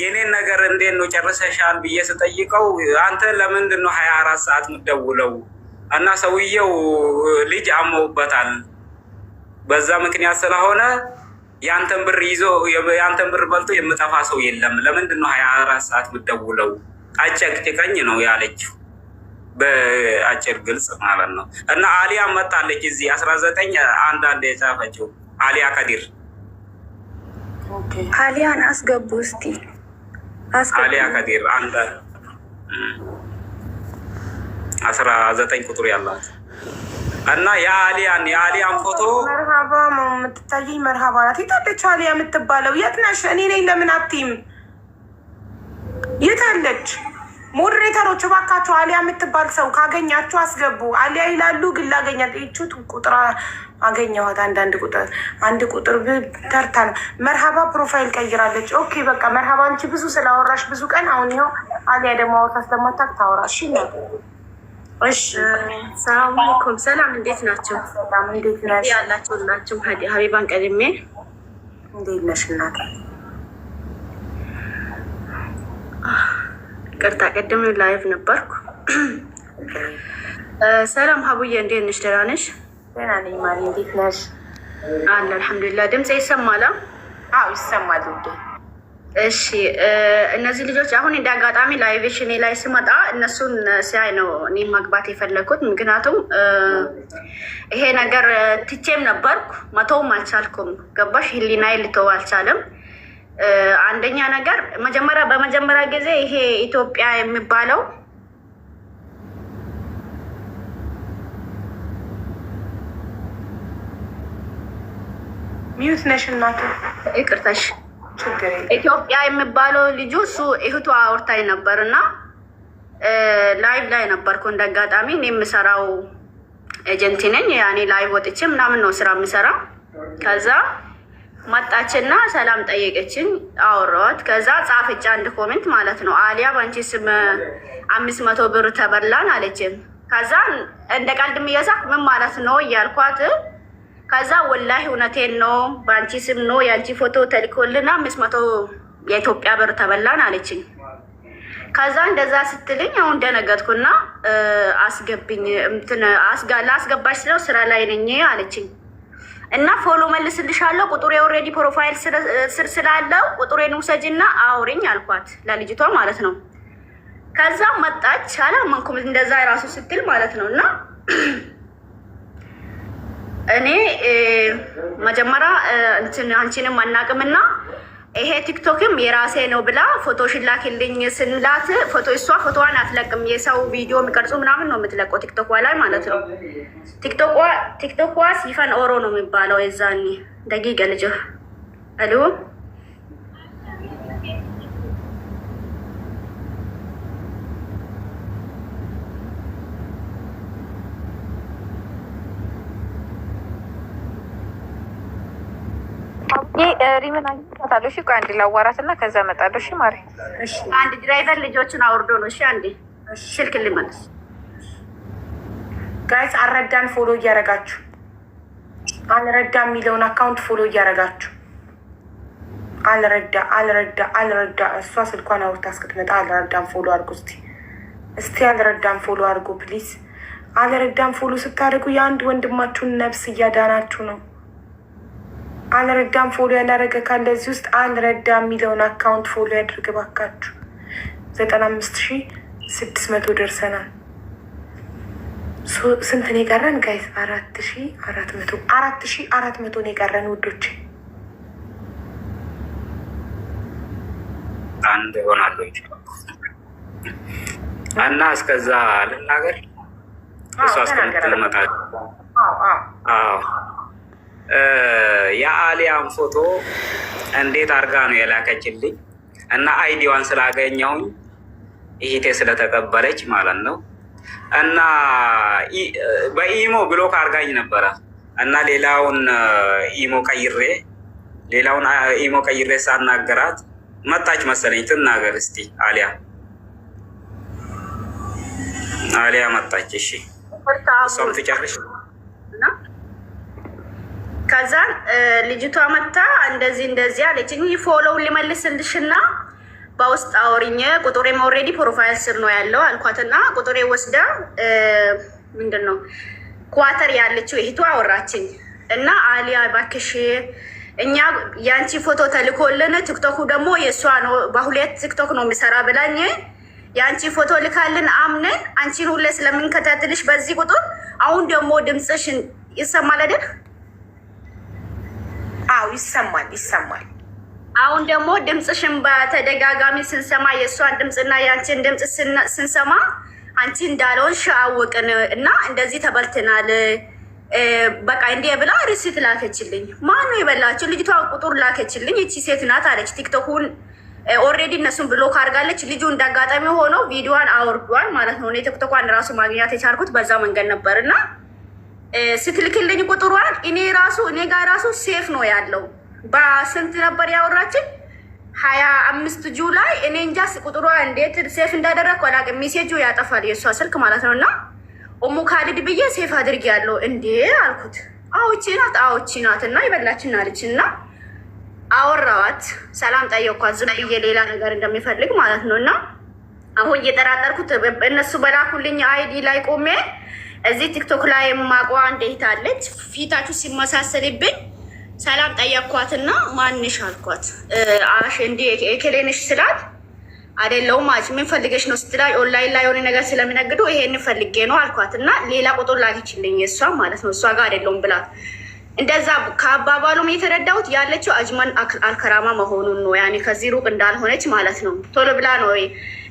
የኔን ነገር እንዴት ነው ጨርሰሻል ብዬ ስጠይቀው አንተ ለምንድን ነው 24 ሰዓት የምትደውለው? እና ሰውየው ልጅ አመውበታል። በዛ ምክንያት ስለሆነ ያንተን ብር ይዞ ያንተን ብር በልቶ የምጠፋ ሰው የለም። ለምንድን ነው 24 ሰዓት የምትደውለው? አጨቅጭቀኝ ነው ያለችው፣ በአጭር ግልጽ ማለት ነው። እና አሊያ መጣለች እዚህ 19 አንዳንድ የጻፈችው አሊያ ከዲር አሊያን አስገቡ እስቲ። አሊያ ከዲር አንድ 19 ቁጥር ያላት እና የአሊያን ፎቶ መርሃባ የምትታየኝ መርሃባ ናት። የታለች አሊያ የምትባለው? የት ነሽ? እኔ ነኝ። ለምን አትይም? የታለች? ሞዴሬተሮች እባካችሁ አሊያ የምትባል ሰው ካገኛችሁ አስገቡ። አሊያ ይላሉ ግን ላገኛት ይቹት ቁጥር አገኘኋት። አንድ ቁጥር ተርታ ነው። መርሃባ ፕሮፋይል ቀይራለች። ኦኬ በቃ መርሃባ አንቺ ብዙ ስላወራሽ ብዙ ቀን አሁን ይኸው አሊያ ደግሞ አወታ ስለማታውቅ ታወራሽ። እሺ ሰላም አለይኩም። ሰላም እንዴት ናቸው? ሰላም እንዴት ነሽ? ናቸው ሀቢባን ቀድሜ እንዴት ነሽ እናት? ቅርታ ቀደም ላይቭ ነበርኩ። ሰላም ሀቡዬ እንዴት ነሽ? ደህና ነሽ? ደህና ነኝ ማሪ እንዴት ነሽ? አለ አልሐምዱሊላህ። ድምጼ ይሰማል? አዎ ይሰማል እንዴ? እሺ እነዚህ ልጆች አሁን እንደ አጋጣሚ ላይቭሽ እኔ ላይ ስመጣ እነሱን ሲያይ ነው እኔ መግባት የፈለግኩት። ምክንያቱም ይሄ ነገር ትቼም ነበርኩ መተውም አልቻልኩም። ገባሽ? ህሊናዬ ልተው አልቻለም። አንደኛ ነገር በመጀመሪያ ጊዜ ይሄ ኢትዮጵያ የሚባለው ሚዩት ነሽ እናቱ? ይቅርታሽ። ኢትዮጵያ የሚባለው ልጁ እሱ እህቱ አውርታኝ ነበር እና ላይቭ ላይ ነበርኩ። እንደ አጋጣሚ እኔ የምሰራው ኤጀንሲ ነኝ። ያኔ ላይቭ ወጥቼ ምናምን ነው ስራ የምሰራ። ከዛ መጣችና ሰላም ጠየቀችኝ፣ አወራኋት። ከዛ ጻፈች አንድ ኮሜንት ማለት ነው። አሊያ በአንቺ ስም 500 ብር ተበላን አለችም። ከዛ እንደ ቀልድም እየሳቅ ምን ማለት ነው እያልኳት፣ ከዛ ወላሂ እውነቴን ነው በአንቺ ስም ነው የአንቺ ፎቶ ተልኮልና 500 የኢትዮጵያ ብር ተበላን አለችኝ። ከዛ እንደዛ ስትልኝ አሁን ደነገጥኩና አስገብኝ ላስገባሽ ስለው ስራ ላይ ነኝ አለችኝ። እና ፎሎ መልስልሻለሁ ቁጥሬ ኦልሬዲ ፕሮፋይል ስር ስላለው ቁጥሬን ውሰጅና አውሪኝ አልኳት፣ ለልጅቷ ማለት ነው። ከዛ መጣች አላመንኩም እንደዛ ራሱ ስትል ማለት ነው። እና እኔ መጀመሪያ እንትን አንቺንም አናቅምና ይሄ ቲክቶክም የራሴ ነው ብላ ፎቶሽን ላክልኝ ስንላት እሷ ፎቶዋን አትለቅም። የሰው ቪዲዮ የሚቀርጹ ምናምን ነው የምትለቀው ቲክቶክ ላይ ማለት ነው። ቲክቶክ ሲፈን ኦሮ ነው የሚባለው። የዛኔ ደቂቀ ልጅ አሉ ሪምን አግኝታታለሁ። እሺ ቆይ አንዴ ላዋራት እና ከዛ እመጣለሁ። እሺ ማሪ፣ እሺ አንድ ድራይቨር ልጆችን አውርዶ ነው። እሺ አንዴ ስልክ ልመልስ። ጋይስ አልረዳን ፎሎ እያረጋችሁ አልረዳ የሚለውን አካውንት ፎሎ እያረጋችሁ አልረዳ እሷ ስልኳን አውርታ እስክትመጣ አልረዳን ፎሎ አድርጉ። እስቲ አልረዳን ፎሎ አድርጉ ፕሊዝ። አልረዳን ፎሎ ስታደርጉ የአንድ ወንድማችሁን ነፍስ እያዳናችሁ ነው። አልረዳም ፎሎ ያላረገ ካለ እዚህ ውስጥ አልረዳ የሚለውን አካውንት ፎሎ ያድርግ ባካችሁ። 95,600 ደርሰናል። ስንት ነው የቀረን ጋይስ? 4,400 ነው የቀረን ውዶች። አንድ ሆናለሁ እና እስከዛ ልናገር እሷ እስከምትመጣ የአሊያን ፎቶ እንዴት አድርጋ ነው የላከችልኝ እና አይዲዋን ስላገኘሁኝ ይሄቴ ስለተቀበለች ማለት ነው። እና በኢሞ ብሎክ አድርጋኝ ነበረ እና ሌላውን ኢሞ ቀይሬ ሳናገራት መጣች መሰለኝ። ትናገር እስቲ አሊያ መጣች። እሺ እሷም ትጨርሽ። ከዛን ልጅቷ መታ እንደዚህ አለችኝ። ፎሎው ሊመልስልሽና በውስጥ አውሪኝ፣ ቁጥሬም ኦልሬዲ ፕሮፋይል ስር ነው ያለው አልኳትና ቁጥሬ ወስዳ ምንድን ነው ኳተር ያለችው እህቷ አወራችኝ እና አሊያ እባክሽ እኛ የአንቺ ፎቶ ተልኮልን ቲክቶኩ ደግሞ የእሷ ነው፣ በሁለት ቲክቶክ ነው የሚሰራ ብላኝ የአንቺ ፎቶ ልካልን አምነን አንቺን ሁሌ ስለምንከታተልሽ በዚህ ቁጥር አሁን ደግሞ ድምፅሽን ይሰማል አይደል? አዎ ይሰማል። አሁን ደግሞ ድምፅሽን በተደጋጋሚ ስንሰማ የእሷን ድምፅና የአንቺን ድምፅ ስንሰማ አንቺ እንዳልሆንሽ አወቅን እና እንደዚህ ተበልትናል በቃ እንዲህ ብላ ሪሲት ላከችልኝ። ማነው የበላቸው? ልጅቷ ቁጥር ላከችልኝ። ይቺ ሴት ናት አለች። ቲክቶኩን ኦልሬዲ እነሱን ብሎክ አድርጋለች። ልጁ እንዳጋጣሚ ሆኖ ቪዲዮዋን አወርዷል ማለት ነው። እኔ ቲክቶኳን ራሱ ማግኘት የቻልኩት በዛ መንገድ ነበር እና ስትልክልኝ ቁጥሯን እኔ ጋር ራሱ ሴፍ ነው ያለው። በስንት ነበር ያወራችን? 25 ጁላይ እኔ እንጃ ቁጥሯ እንዴት ሴፍ እንዳደረግኩ አላውቅም። ሜሴጁ ያጠፋል የእሷ ስልክ ማለት ነው። እና ኦሙ ካሊድ ብዬ ሴፍ አድርጌ ያለው እንዴ አልኩት። አዎቺ ናት እና ይበላችን አለች እና አወራዋት። ሰላም ጠየኳት ዝም ብዬ ሌላ ነገር እንደሚፈልግ ማለት ነው። እና አሁን እየጠራጠርኩት እነሱ በላኩልኝ አይዲ ላይ ቆሜ እዚህ ቲክቶክ ላይ የማቋ እንዴት አለች ፊታችሁ ሲመሳሰልብኝ ሰላም ጠየኳትና ማንሽ አልኳት። እንዲ የኬሌንሽ ስላት አይደለውም አጭ ምን ፈልገሽ ነው ስትላይ ኦንላይን ላይ የሆነ ነገር ስለሚነግዱ ይሄን ፈልጌ ነው አልኳት እና ሌላ ቁጥር ላኪችልኝ የእሷ ማለት ነው። እሷ ጋር አይደለውም ብላት እንደዛ ከአባባሉም የተረዳሁት ያለችው አጅማን አልከራማ መሆኑን ነው። ያኔ ከዚህ ሩቅ እንዳልሆነች ማለት ነው። ቶሎ ብላ ነው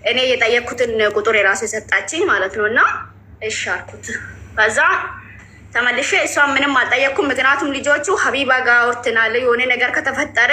እኔ የጠየቅኩትን ቁጥር የራሱ የሰጣችኝ ማለት ነው። እና እሺ አልኩት። ከዛ ተመልሼ እሷ ምንም አልጠየቅኩም። ምክንያቱም ልጆቹ ሀቢባ ጋር ወርትናል የሆነ ነገር ከተፈጠረ